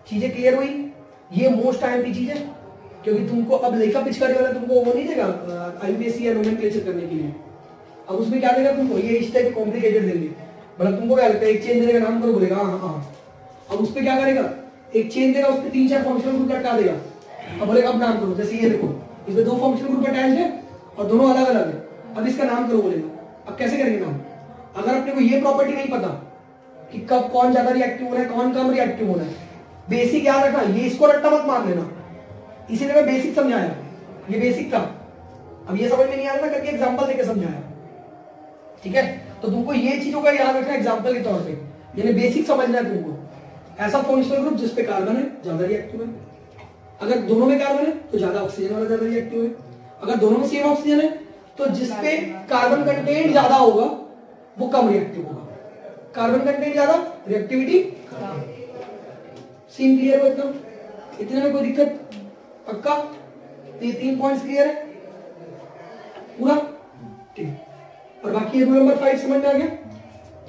चीजें क्लियर हुई? ये मोस्ट आईएमपी चीज है, क्योंकि तुमको अब लेखा पिचकारी वाला तुमको वो नहीं देगा IUPAC या नोमेनक्लेचर करने के लिए। अब उसमें क्या देगा तुमको? ये इस टाइप कॉम्प्लिकेटेड देंगे। मतलब तुमको क्या लगता है, एक चेन देगा, नाम करो, बोलेगा हाँ। अब उस पर क्या करेगा? एक चेन देगा, उस पर 3-4 फंक्शनल ग्रुप लटका देगा, अब बोलेगा अब नाम करो। जैसे ये देखो, इसमें 2 फंक्शनल ग्रुप अटैच है और दोनों अलग अलग है, अब इसका नाम करो बोलेगा। अब कैसे करेंगे नाम? अगर अपने को ये प्रॉपर्टी नहीं पता कि कब कौन ज्यादा रिएक्टिव हो रहा है, कौन कम रिएक्टिव हो रहा है, बेसिक याद रखना, ये इसको रट्टा मत मार लेना। इसीलिए मैं बेसिक समझाया, ये बेसिक था। अब ये समझ में नहीं आ रहा था करके एग्जांपल देके समझाया। ठीक है? तो तुमको ये चीजों का याद रखना एग्जांपल के तौर पे, यानी बेसिक समझना है तुमको। ऐसा फंक्शनल ग्रुप जिस पे कार्बन है ज्यादा रिएक्टिव है, अगर दोनों में कार्बन है तो ज्यादा ऑक्सीजन वाला ज्यादा रिएक्टिव है, अगर दोनों में सेम ऑक्सीजन है तो जिसपे कार्बन कंटेंट ज्यादा होगा वो कम रिएक्टिव होगा। कार्बन कंटेंट ज्यादा, रिएक्टिविटी कम। सीन क्लियर हो? इतने में कोई दिक्कत? पक्का? ये 3 पॉइंट्स क्लियर है पूरा? ठीक। और बाकी रूल नंबर 5 समझ में आ गया?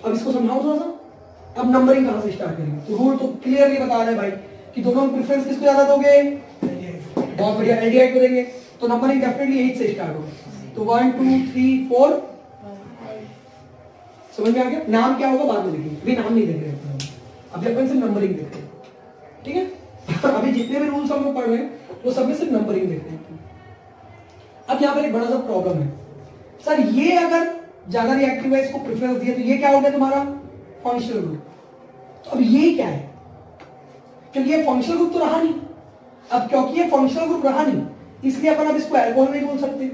अब इसको समझाओ थोड़ा सा। अब नंबरिंग कहां से स्टार्ट करेंगे? तो रूल तो क्लियरली बता रहे हैं भाई कि दोनों में प्रेफरेंस किसको ज्यादा दोगे? बहुत बढ़िया, एल्डिहाइड को देंगे। तो नंबरिंग डेफिनेटली यही से स्टार्ट होगा। तो 1 2 3 4 समझ में आ गया? नाम क्या होगा बाद में लिखेंगे, अभी नाम नहीं देख रहे, अभी अपन सिर्फ नंबरिंग देखते हैं। ठीक है? अभी जितने भी रूल्स हम लोग पढ़ रहे हैं वो सब में सिर्फ नंबरिंग देखते हैं। अब यहाँ पर एक बड़ा सा प्रॉब्लम है, सर ये अगर ज्यादा रिएक्टिव है, इसको प्रेफरेंस दिया, तो ये क्या हो गया तुम्हारा? Functional group. तो अब ये क्या है? क्योंकि ये फंक्शनल ग्रुप तो रहा नहीं। अब क्योंकि ये फंक्शनल ग्रुप रहा नहीं, इसलिए अपन अब इसको एल्कोहल नहीं बोल सकते।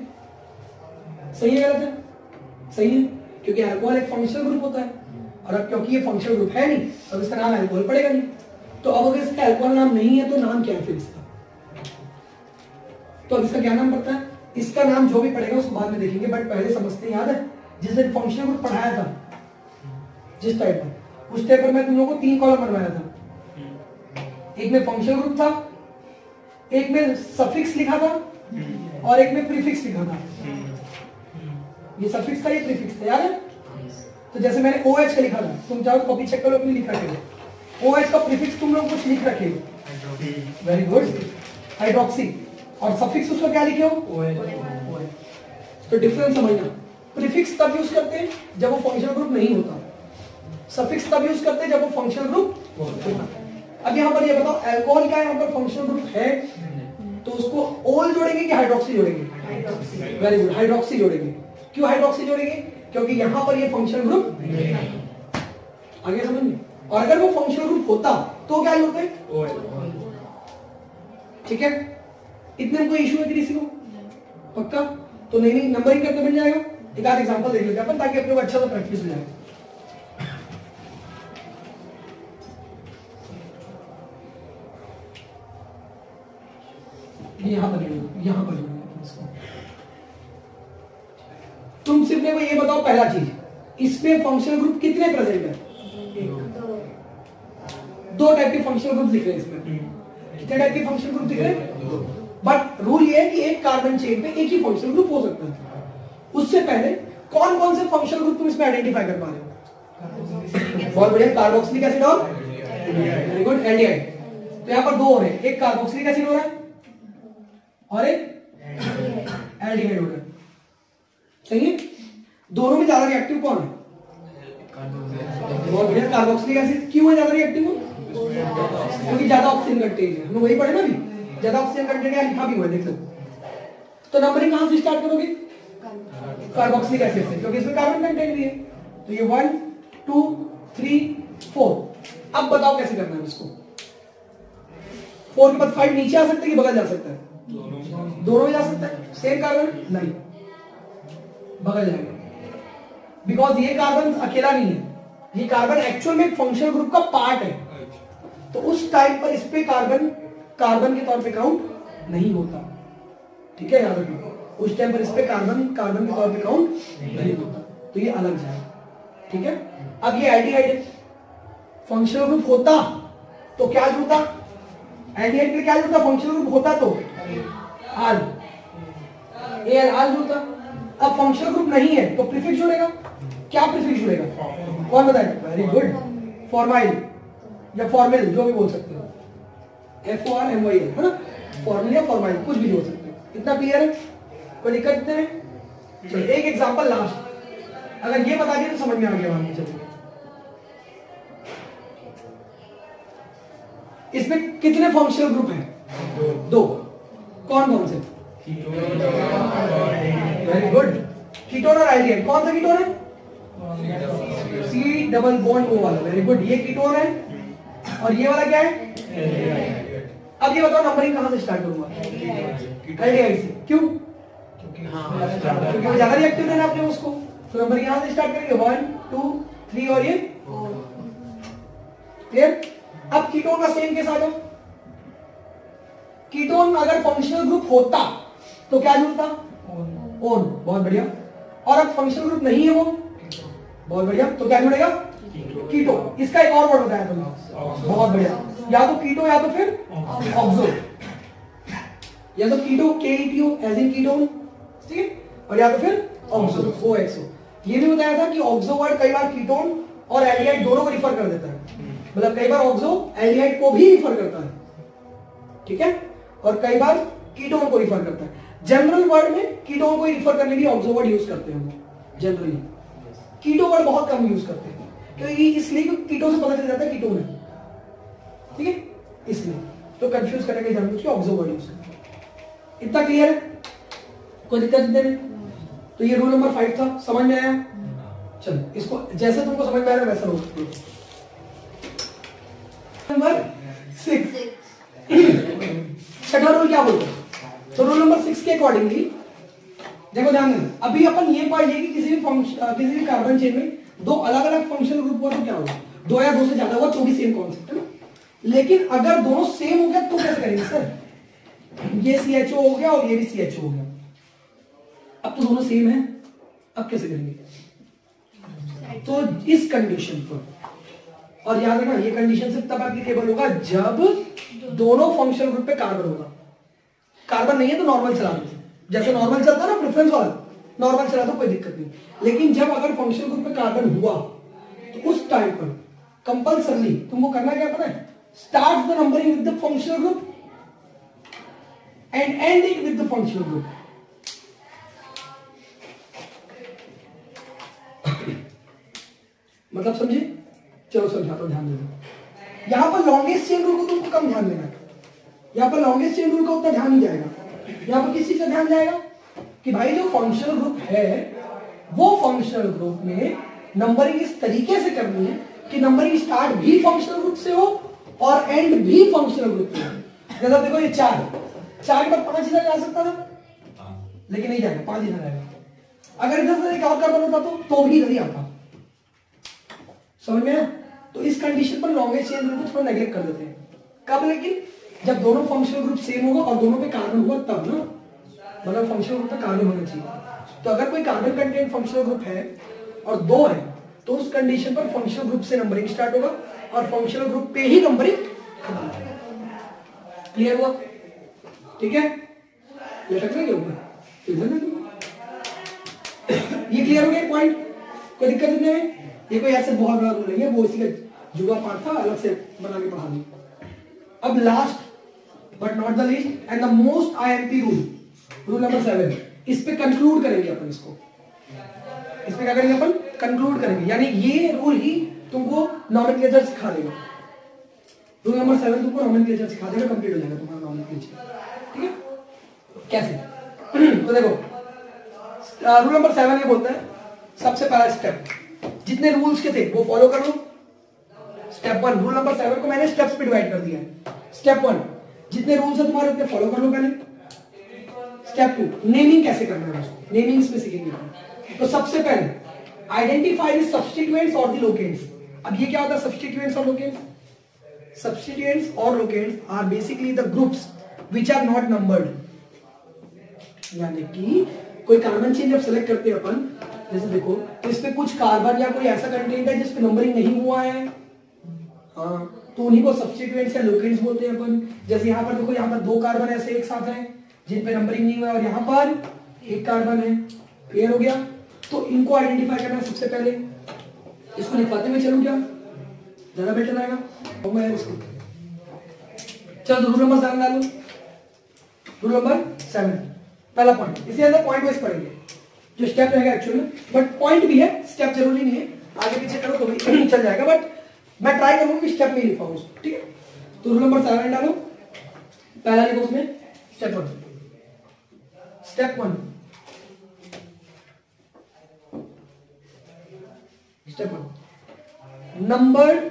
सही है गलत है? सही है, क्योंकि अल्कोहल एक फंक्शनल ग्रुप होता है, और अब क्योंकि ये फंक्शनल ग्रुप है नहीं तो इसका नाम अल्कोहल पड़ेगा नहीं। तो अब अगर इसका अल्कोहल नाम नहीं है तो नाम क्या है फिर इसका? तो अब इसका क्या नाम पड़ता है? इसका नाम जो भी पड़ेगा उसको बाद में देखेंगे, बट पहले समझते हैं। याद है जिस दिन फंक्शनल ग्रुप पढ़ाया था जिस टाइप का, उस टाइप पर मैं तुम लोगों को 3 कॉलम बनवाया था। एक में फंक्शनल ग्रुप था, एक में सफिक्स लिखा था, और एक में प्रीफिक्स लिखा था। ये सफिक्स था, ये प्रीफिक्स था, याद है? तो जैसे मैंने OH का लिखा था, तुम चाहो तो कॉपी चेक करो, अपनी लिख रखे हो। OH का प्रीफिक्स तुम लोग कुछ लिख रखे हो, वेरी गुड, हाइड्रोक्सी, और सफिक्स उसका क्या लिखे हो? OH। तो डिफरेंस समझना, प्रीफिक्स तब यूज करते हैं जब वो फंक्शनल ग्रुप नहीं होता, सफिक्स तब यूज करते हैं जब वो फंक्शनल ग्रुप होता है। अब यहाँ पर ये बताओ, अल्कोहल का यहाँ पर फंक्शनल ग्रुप है तो उसको ओल जोड़ेंगे कि हाइड्रोक्सी जोड़ेंगे? वेरी गुड, हाइड्रोक्सी जोड़ेंगे। क्यों हाइड्रोक्सी जोड़ेंगे? क्योंकि यहाँ पर ये फंक्शनल ग्रुप आगे समझ में। और अगर वो फंक्शनल ग्रुप होता तो क्या होते? ठीक है, इतने में कोई इशू है किसी को? पक्का? तो नहीं नंबरिंग करके बन जाएगा। एक आध एग्जांपल देख लेते हैं अपन, ताकि अपने को अच्छा सा प्रैक्टिस हो जाए। यहां पर तुम सिर्फ मेरे को ये बताओ, पहला चीज, इसमें फंक्शनल ग्रुप कितने प्रेजेंट है? 2 टाइप के फंक्शनल ग्रुप दिख रहे हैं इसमें। कितने टाइप के फंक्शनल ग्रुप दिख रहे हैं? बट रूल ये है कि एक कार्बन चेन पे एक ही फंक्शनल ग्रुप हो सकता है। उससे पहले कौन कौन से फंक्शनल ग्रुप तुम इसमें आइडेंटिफाई कर पा रहे हो? बहुत बढ़िया, कार्बोक्सिलिक एसिड और वेरी गुड, एल्डिहाइड। तो यहाँ पर 2 हो रहे हैं, एक कार्बोक्सिलिक एसिड हो रहा है और एक एल्डिहाइड हो रहा है। सही है? दोनों में ज्यादा रिएक्टिव कौन है? बहुत बढ़िया, कार्बोक्सिलिक एसिड। क्यों है ज्यादा रिएक्टिव? क्योंकि ज्यादा ऑक्सीजन कंटेंट है। हम वही पढ़े ना अभी, ज्यादा ऑक्सीजन कंटेंट है, लिखा भी हुआ है, देख लो। तो नंबरिंग कहां से स्टार्ट करोगे? कार्बोक्सिलिक एसिड से, क्योंकि इसमें कार्बन कंटेंट भी है। तो ये 1 2 3 4। अब बताओ कैसे करना है इसको? 4 के बाद 5 नीचे आ सकता है कि बगल जा सकता है? दोनों में जा सकता है। सेम कार्बन नहीं, बगल जाएगा, बिकॉज ये कार्बन अकेला नहीं है, ये कार्बन एक्चुअल में एक फंक्शनल ग्रुप का पार्ट है। तो उस टाइम पर इस पे कार्बन के तौर पे काउंट नहीं होता। ठीक है, याद रखना, उस टाइम पर इस पे कार्बन के तौर पे काउंट नहीं होता, तो ये अलग जाएगा। ठीक है, अब ये एल्डिहाइड है, फंक्शनल ग्रुप होता तो क्या जुड़ता? एल्डिहाइड के क्या जुड़ता? फंक्शनल ग्रुप होता तो आल, आल जुड़ता। अब फंक्शनल ग्रुप नहीं है तो प्रीफिक्स जुड़ेगा। क्या प्रीफिक्स जुड़ेगा? कौन बताएगा? वेरी गुड, फॉर्माइल या फॉर्मिल, जो भी बोल सकते हो, FORMYL, है ना? फॉर्मिल या फॉर्माइल, कुछ भी जोड़ सकते हो। इतना क्लियर है? कोई दिक्कत नहीं? चलो एक एग्जांपल लास्ट, अगर ये बता दिया तो समझ में आ गया। मान चलिए इसमें कितने फंक्शनल ग्रुप हैं? 2। कौन कौन से? वेरी गुड, कीटोन और एल्डिहाइड। कौन सा कीटोन है? C डबल बॉन्ड O वाला। वेरी गुड, ये कीटोन है और ये वाला क्या है? अब ये बताओ नंबरिंग कहां से स्टार्ट करूंगा? एल्डिहाइड से। क्यों? क्योंकि ज्यादा रिएक्टिव लेना आपने उसको, तो नंबरिंग यहां से स्टार्ट करेंगे, 1 2 3 और ये 4। क्लियर? अब कीटोन का सेम केस आ जाओ। कीटोन अगर फंक्शनल ग्रुप होता तो क्या जुड़ता? ओन। बहुत बढ़िया। और अब फंक्शनल ग्रुप नहीं है वो, बहुत बढ़िया, तो क्या जुड़ेगा? कीटो। इसका एक और वर्ड बताया तुमने, बहुत बढ़िया, या तो कीटो या तो फिर ऑक्सो, या तो कीटो KETO एज इन कीटोन, ठीक है, और या तो फिर ऑक्सो OXO। ये भी बताया था कि ऑक्सो वर्ड कई बार कीटोन और एल्डिहाइड दोनों को रिफर कर देता है, मतलब कई बार ऑक्सो एल्डिहाइड को भी रिफर करता है, ठीक है, और कई बार कीटोन को रिफर करता है। जनरल वर्ड में कीटोन को रिफर करने के लिए ऑक्सो वर्ड यूज करते हैं हम जनरली, कीटो वर्ड बहुत कम यूज करते हैं, क्योंकि इसलिए कीटो से पता चल जाता है कीटोन है, ठीक है, इसलिए तो कंफ्यूज करने के जानबूझ के ऑक्सो वर्ड यूज करते हैं। इतना क्लियर है? कोई दिक्कत नहीं? तो ये रूल नंबर 5 था, समझ में आया? चलो इसको जैसे तुमको समझ में आया वैसा रोक दो। नंबर 6 छठा रूल क्या बोलता है? तो रूल नंबर 6 के अकॉर्डिंगली देखो ध्यान देना, अभी अपन ये पढ़ लिए कि किसी भी कार्बन चेन में दो अलग अलग फंक्शनल ग्रुप हुआ तो क्या होगा, दो या दो से ज्यादा हुआ तो भी सेम कॉन्सेप्ट है ना। लेकिन अगर दोनों सेम हो गया तो कैसे करेंगे सर, ये CHO हो गया और ये भी CHO हो गया, अब तो दोनों सेम है, अब कैसे करेंगे, तो इस कंडीशन पर, और याद रखना ये कंडीशन सिर्फ तब एप्लीकेबल होगा जब दोनों फंक्शनल ग्रुप पे कार्बन होगा। कार्बन नहीं है तो नॉर्मल चला दो, जैसे नॉर्मल चलता है ना प्रेफरेंस वाला, नॉर्मल चला दो कोई दिक्कत नहीं। लेकिन जब अगर फंक्शनल ग्रुप पे कार्बन हुआ तो उस टाइम पर कंपल्सरली तुमको करना क्या पता है, start the numbering with the functional group and ending with the functional group. मतलब समझे, चलो समझाता हूं, ध्यान देना। यहां पर लॉन्गेस्ट चेन रूल को तुमको कम ध्यान देना है, यहां पर लॉन्गेस्ट चेन रूल का उतना ध्यान नहीं जाएगा। यहां पर किस चीज का ध्यान जाएगा कि भाई जो फंक्शनल ग्रुप है वो फंक्शनल ग्रुप में नंबरिंग इस तरीके से करनी है कि नंबरिंग स्टार्ट भी फंक्शनल ग्रुप से हो और एंड भी फंक्शनल ग्रुप से हो। जैसा देखो ये 4 के बाद 5 इधर जा सकता था, लेकिन नहीं जाएगा, 5 इधर आएगा। अगर इधर से एक और कार्बन होता तो भी इधर ही आता, समझ में आया? तो इस कंडीशन पर लॉन्गेस्ट चेन रूल को थोड़ा नेगलेक्ट कर देते हैं। कब? लेकिन जब दोनों फंक्शनल ग्रुप सेम होगा और दोनों पे कार्बन हुआ तब ना, मतलब फंक्शनल ग्रुप पे कार्बन होना चाहिए। तो अगर कोई कार्बन कंटेंट फंक्शनल ग्रुप है और 2 है तो उस कंडीशन पर फंक्शनल ग्रुप से नंबरिंग स्टार्ट होगा और फंक्शनल ग्रुप पे ही नंबरिंग खत्म होगा। क्लियर हुआ? ठीक है, लटक रहे ऊपर, ये क्लियर हो गया पॉइंट, कोई दिक्कत नहीं है। ये कोई ऐसे बहुत बड़ा रूल नहीं है, वो इसी का जुड़ा पार्ट था, अलग से बना के पढ़ा दिया। अब last but not the least and the most IMP rule, rule number 7, इस पे कंक्लूड करेंगे अपन इसको। इस पे क्या करेंगे अपन? कंक्लूड करेंगे, यानी ये रूल ही तुमको नॉमेनक्लेचर सिखा देगा। रूल नंबर 7 तुमको नॉमेनक्लेचर सिखा देगा, कंप्लीट हो जाएगा तुम्हारा नॉमेनक्लेचर। ठीक है, कैसे? तो देखो रूल नंबर 7 ये बोलता है सबसे पहला स्टेप जितने रूल्स के थे वो फॉलो कर लो। स्टेप 1, रूल नंबर 7 को मैंने स्टेप्स पे डिवाइड कर दिया है। स्टेप 1, जितने रूल्स है तुम्हारे उतने फॉलो कर लो पहले। स्टेप 2, नेमिंग कैसे करना है उसको, नेमिंग इसमें सीखेंगे। तो सबसे पहले आइडेंटिफाई द सब्स्टिट्यूएंट्स और द लोकेंट्स। अब ये क्या होता है सब्स्टिट्यूएंट्स और लोकेंट्स? सब्स्टिट्यूएंट्स और locants are basically the groups which are not numbered. यानी कि कोई कार्बन चेन जब सेलेक्ट करते हैं अपन, जैसे देखो तो इस पे कुछ कार्बन या कोई ऐसा कंटेंट है जिस पे नंबरिंग नहीं हुआ है, हाँ, तो उन्हीं को सब्स्टिट्यूएंट्स या लोकेंट्स बोलते हैं अपन। जैसे यहाँ पर देखो, यहाँ पर 2 कार्बन ऐसे एक साथ हैं जिन पे नंबरिंग नहीं हुआ है और यहाँ पर 1 कार्बन है। क्लियर हो गया? तो इनको आइडेंटिफाई करना है सबसे पहले। इसको लिखवाते हुए चलूं क्या, ज्यादा बेटर रहेगा? चलो रूल नंबर 7 डालो। रूल नंबर 7 पहला पॉइंट, इसके अंदर पॉइंट वाइज पढ़ेंगे जो स्टेप रहेगा एक्चुअली में, बट पॉइंट भी है, स्टेप जरूरी नहीं है, आगे पीछे करो तो भी चल जाएगा, बट मैं ट्राई करूंगा कि स्टेप में ही लिखा उसको। ठीक है, तो रूल नंबर 7 डालो, पहला लिखो उसमें स्टेप 1। स्टेप 1, स्टेप 1 नंबर,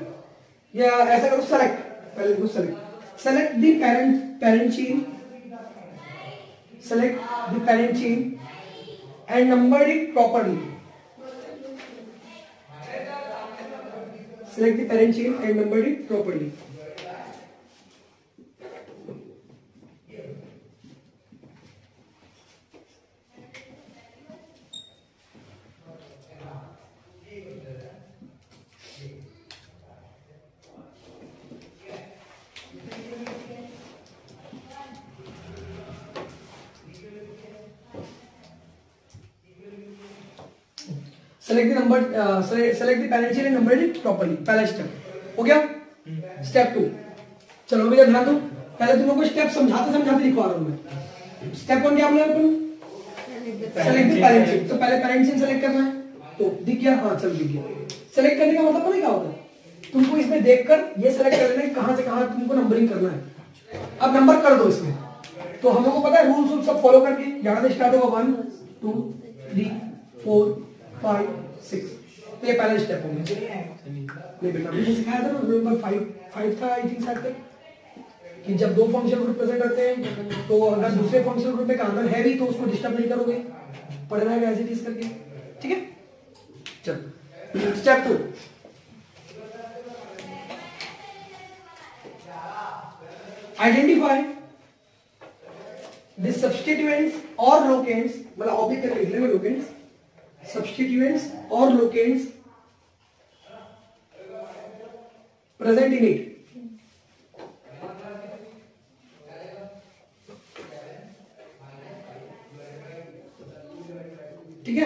या ऐसा करो सेलेक्ट, पहले लिखो select the parent chain, select the parent chain and number it properly. Select the parent chain and number it properly. Select the number, select the parent chain and number it properly. पहला स्टेप हो गया। स्टेप 2, चलो भैया ध्यान दो, पहले तुम लोग को स्टेप समझाते लिखवा रहा हूं मैं। स्टेप 1 क्या बोला अपन? Select the parent chain. तो पहले पेरेंट चेन सेलेक्ट करना है, तो दिख गया, हाँ चलो दिख गया। सेलेक्ट करने का मतलब पता क्या होता है, तुमको इसमें देखकर ये सेलेक्ट कर लेना है कहां से कहां तुमको नंबरिंग करना है। अब नंबर कर दो इसमें, तो हम लोग को पता है रूल्स सब फॉलो करके यहां से स्टार्ट होगा 1 2 3 4 5 6। तो ये पहला स्टेप हो गया। नहीं बेटा मुझे सिखाया था ना, नंबर 5 था आई थिंक शायद, कि जब 2 फंक्शन ग्रुप प्रेजेंट करते हैं तो अगर दूसरे फंक्शन ग्रुप में कार्बन है भी तो उसको डिस्टर्ब नहीं करोगे। पढ़ना है एज इट इज करके, ठीक है। चलो स्टेप 2, आइडेंटिफाई द सब्स्टिट्यूएंट्स और लोकेंट्स, मतलब ऑब्जेक्ट करके लिख लेंगे लोकेंट्स, सब्स्टिट्यूएंट्स और लोकेंट्स प्रेजेंट इन इट। ठीक है,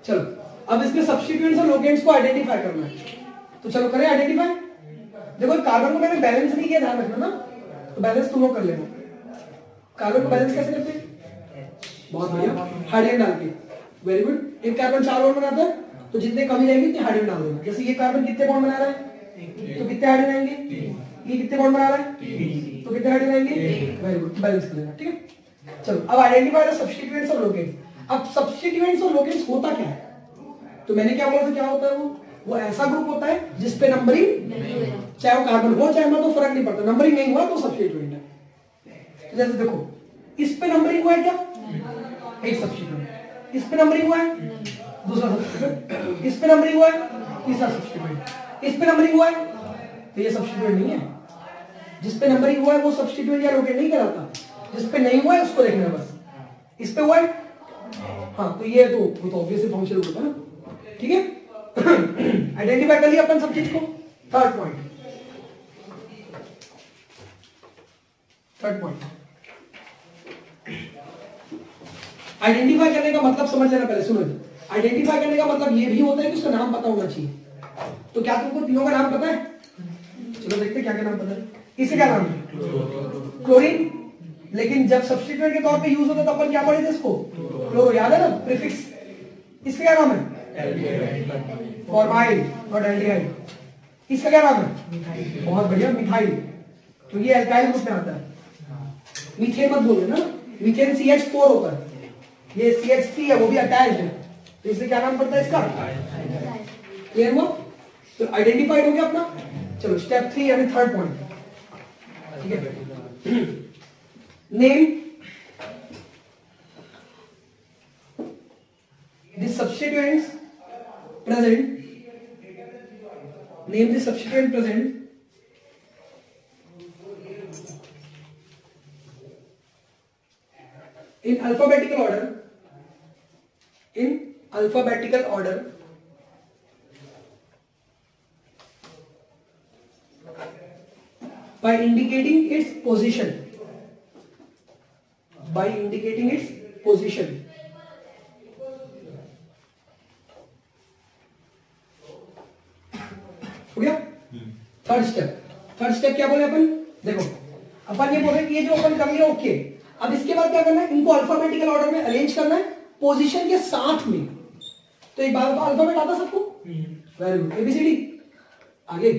चलो अब इसमें सब्स्टिट्यूएंट्स और लोकेंट्स को आइडेंटिफाई करना है, तो चलो करें आइडेंटिफाई। देखो कार्बन को मैंने बैलेंस नहीं किया, ध्यान रखना ना, तो बैलेंस तुम लोग कर लेना। कार्बन को बैलेंस कैसे करते हैं? बहुत बढ़िया, हाइड्रोजन डाल के, वेरी गुड। एक कार्बन 4 बॉन्ड बनाता है, तो जितने कमी रहेगी उतने हाइड्रोजन डाल देना। जैसे ये कार्बन कितने बॉन्ड बना रहा है, तो कितने हाइड्रोजन आएंगे, ये कितने बॉन्ड बना रहा है, तो कितने हाइड्रोजन आएंगे, वेरी गुड, बैलेंस कर लेना। ठीक है, चलो अब आइडेंटिफाई द सब्स्टिट्यूएंट्स और लोकेंट्स। अब सब्स्टिट्यूएंट्स और लोकेंट्स होता क्या है, तो मैंने क्या बोला था, क्या होता है वो ऐसा ग्रुप होता है जिसपे नंबरिंग, चाहे वो कार्बन हो चाहे मत हो, फर्क नहीं पड़ता, नंबरिंग नहीं हुआ तो सब्स्टिट्यूएंट है। जैसे देखो इस पे नंबरिंग हुआ है क्या, एक सब्स्टिट्यूएंट, इस पे नंबरिंग हुआ है दूसरा सब्स्टिट्यूएंट, इस पे नंबरिंग हुआ है तीसरा सब्स्टिट्यूएंट, इस पे नंबरिंग हुआ है, तो ये सब्स्टिट्यूएंट नहीं है। जिस पे नंबरिंग हुआ है वो सब्स्टिट्यूएंट या लोकेंट नहीं कहलाता, जिस पे नहीं हुआ है उसको देखना है बस। इस पे हुआ है, हाँ, तो ये तो ऑब्वियसली फंक्शनल होता है ना। ठीक है, आइडेंटिफाई कर लिया अपन सब चीज को। थर्ड पॉइंट, आइडेंटिफाई करने का मतलब समझ लेना पहले, सुनो। आइडेंटिफाई करने का मतलब ये भी होता है कि उसका नाम पता होना चाहिए। तो क्या तुमको तीनों का नाम पता है? चलो देखते क्या क्या नाम पता है। इससे क्या नाम है? क्लोरीन। लेकिन जब सब्स्टिट्यूएंट के तौर पे यूज होता है तो अपन क्या पढ़े थे इसको? क्लोरो, याद है ना, प्रीफिक्स। इसका क्या नाम है? फॉर्माइल और एल्डिहाइड। इसका क्या नाम है? बहुत बढ़िया, मिथाइल। तो ये एल्काइल ग्रुप में आता है। मीथेन मत बोलो ना, मीथेन CH4 होता है, ये CH3 है, वो भी अटैच्ड है, तो इससे क्या नाम पड़ता है इसका? क्लियर हुआ? तो आइडेंटिफाइड हो गया अपना। चलो स्टेप 3 यानी थर्ड पॉइंट, ठीक है। Name the substituents present, name the substituent present in alphabetical order by indicating its position, हो गया। थर्ड स्टेप क्या बोले अपन? देखो अपन ये बोले कि ये जो अपन कर लिया ओके, अब इसके बाद क्या करना है, इनको अल्फाबेटिकल ऑर्डर में अरेंज करना है पोजीशन के साथ में। तो एक बार अल्फाबेट आता सबको? Very good. ABCD आगे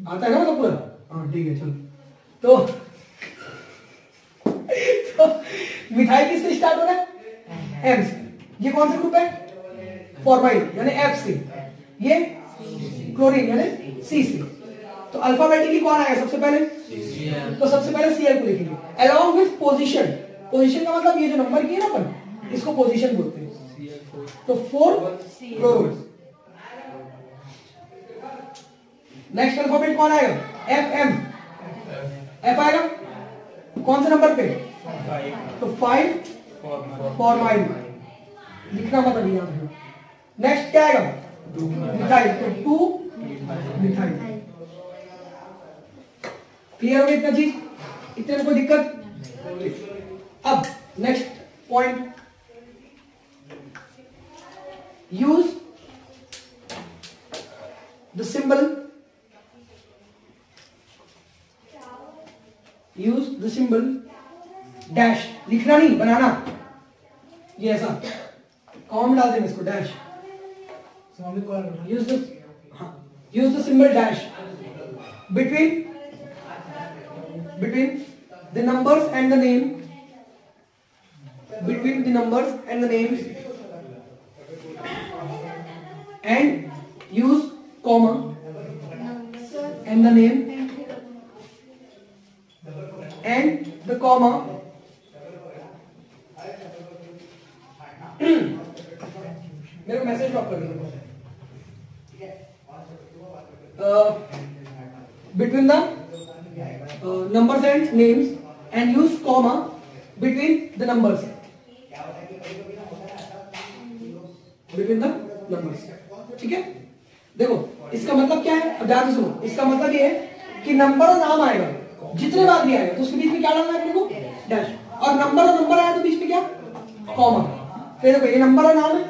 आता है ना मतलब पूरा? हाँ ठीक है, चलो। तो मिथाइल किससे स्टार्ट हो रहा है? M से। ये कौन सा ग्रुप है? फॉर्माइल यानी F से। ये क्लोरीन यानी C से। तो अल्फाबेटिकली कौन आएगा सबसे पहले? तो सबसे पहले Cl को लिखेंगे along with position। पोजीशन का मतलब ये जो नंबर की है ना अपन, इसको पोजीशन बोलते हैं। तो 4 क्लोरो। नेक्स्ट अल्फाबेट कौन आएगा? FM। F आएगा कौन से नंबर पे? तो 5 फॉर्माइल, लिखना मतलब यहां पे। नेक्स्ट क्या आएगा? मिथाइल, तो 2 मिथाइल। क्लियर हो गया इतना चीज? इतने में कोई दिक्कत? अब next point, use the symbol dash. लिखना नहीं, बनाना। ये ऐसा कॉम डाल देना इसको, dash. Use the symbol dash between the numbers and the name, between the numbers and the names, and use comma and the name and the comma मेरे को मैसेज ड्रॉप कर दो between the numbers and names and use comma between the numbers. Between the numbers. ठीक है? देखो इसका मतलब क्या है? अब ध्यान से सुनो. इसका मतलब ये है कि नंबर और नाम आएगा, जितने बार भी आएगा तो उसके बीच में क्या डालना है अपने को? डैश. और नंबर और नंबर आया तो बीच में क्या? कॉमा. फिर देखो ये नंबर और नाम है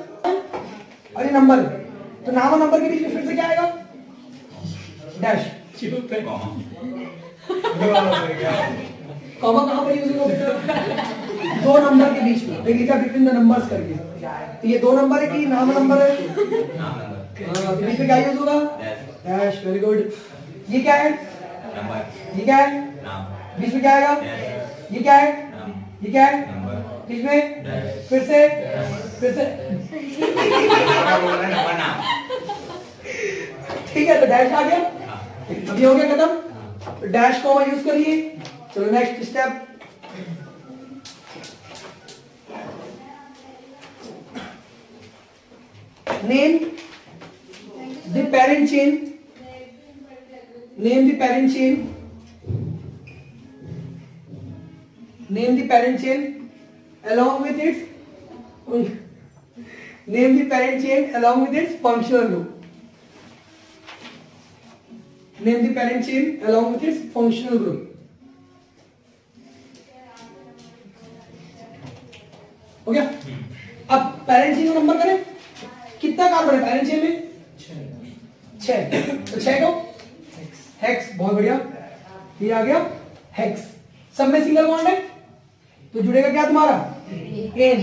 और ये नंबर है, तो नाम और नंबर के बीच में फिर से क्या आएगा? डैश. कॉमा कहां पर यूज होगा? दो नंबर के बीच में. एक लिखा बिटवीन द नंबर्स करके, तो ये दो नंबर है कि नाम नंबर है? बीच में क्या यूज होगा? डैश. Very good. ये क्या है? ये क्या है? बीच में क्या आएगा? ये क्या है? ये क्या है? बीच में फिर से ठीक है, तो डैश आ गया. अभी हो गया खत्म. डैश कॉमा यूज करिए. चलो next step. Name the parent chain. Name the parent chain. Name the parent chain along with its name the parent chain along with its functional group. Name the parent chain along with its functional group. हो गया? अब पेरेंट चेन का नंबर करें. कितना कार्बन है पेरेंट चेन में? 6. तो 6 को हेक्स. बहुत बढ़िया. ये आ गया हेक्स. सब में सिंगल बॉन्ड है तो जुड़ेगा क्या तुम्हारा? एन.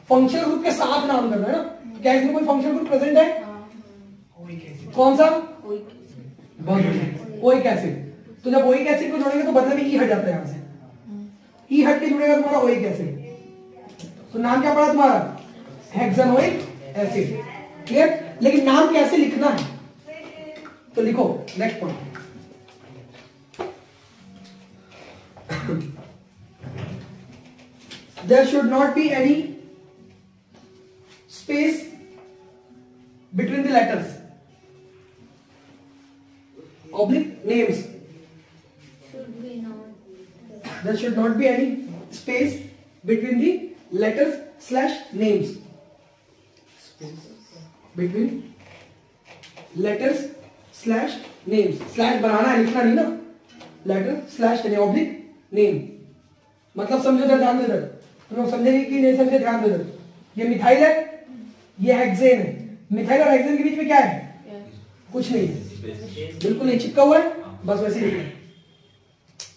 फंक्शनल ग्रुप के साथ नाम करना है ना. क्या इसमें कोई फंक्शनल ग्रुप प्रेजेंट है? कौन सा? बहुत बढ़िया. Oic acid. तो जब ओइक एसिड को जोड़ेंगे तो बदले में ई हट जाता है. यहां से ई हट के जुड़ेगा तुम्हारा ओइक एसिड. तो नाम क्या पड़ा तुम्हारा? हेक्सानोइक एसिड. क्लियर? लेकिन नाम कैसे लिखना है तो लिखो. Next point. There should not be any space between the letters. Oblique names. There should not be any space between the letters slash names. Between letters slash names. Slash बनाना है, लिखना नहीं ना. Letter slash यानी oblique name. मतलब समझो जरा, ध्यान दे दो. तुम लोग समझेंगे कि नहीं समझे? ध्यान दे दो. ये मिथाइल है, ये हेक्सेन है. मिथाइल और हेक्सेन के बीच में क्या है? कुछ नहीं है, बिल्कुल नहीं, चिपका हुआ है. बस वैसे ही लिखना.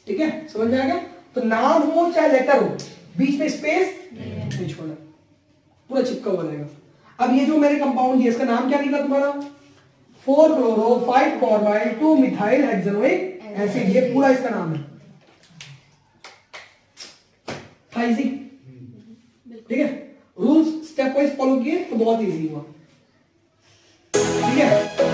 ठीक है, समझ में आ गया? तो नाम हो चाहे लेटर हो, बीच में स्पेस नहीं छोड़ना, पूरा चिपका हुआ रहेगा. अब ये जो मैंने कंपाउंड दिया, इसका नाम क्या निकला तुम्हारा? 4-chloro-5-formyl 2-methyl acid. ये पूरा इसका नाम है. था इजी? ठीक है. रूल्स स्टेप वाइज फॉलो किए तो बहुत इजी हुआ. ठीक है.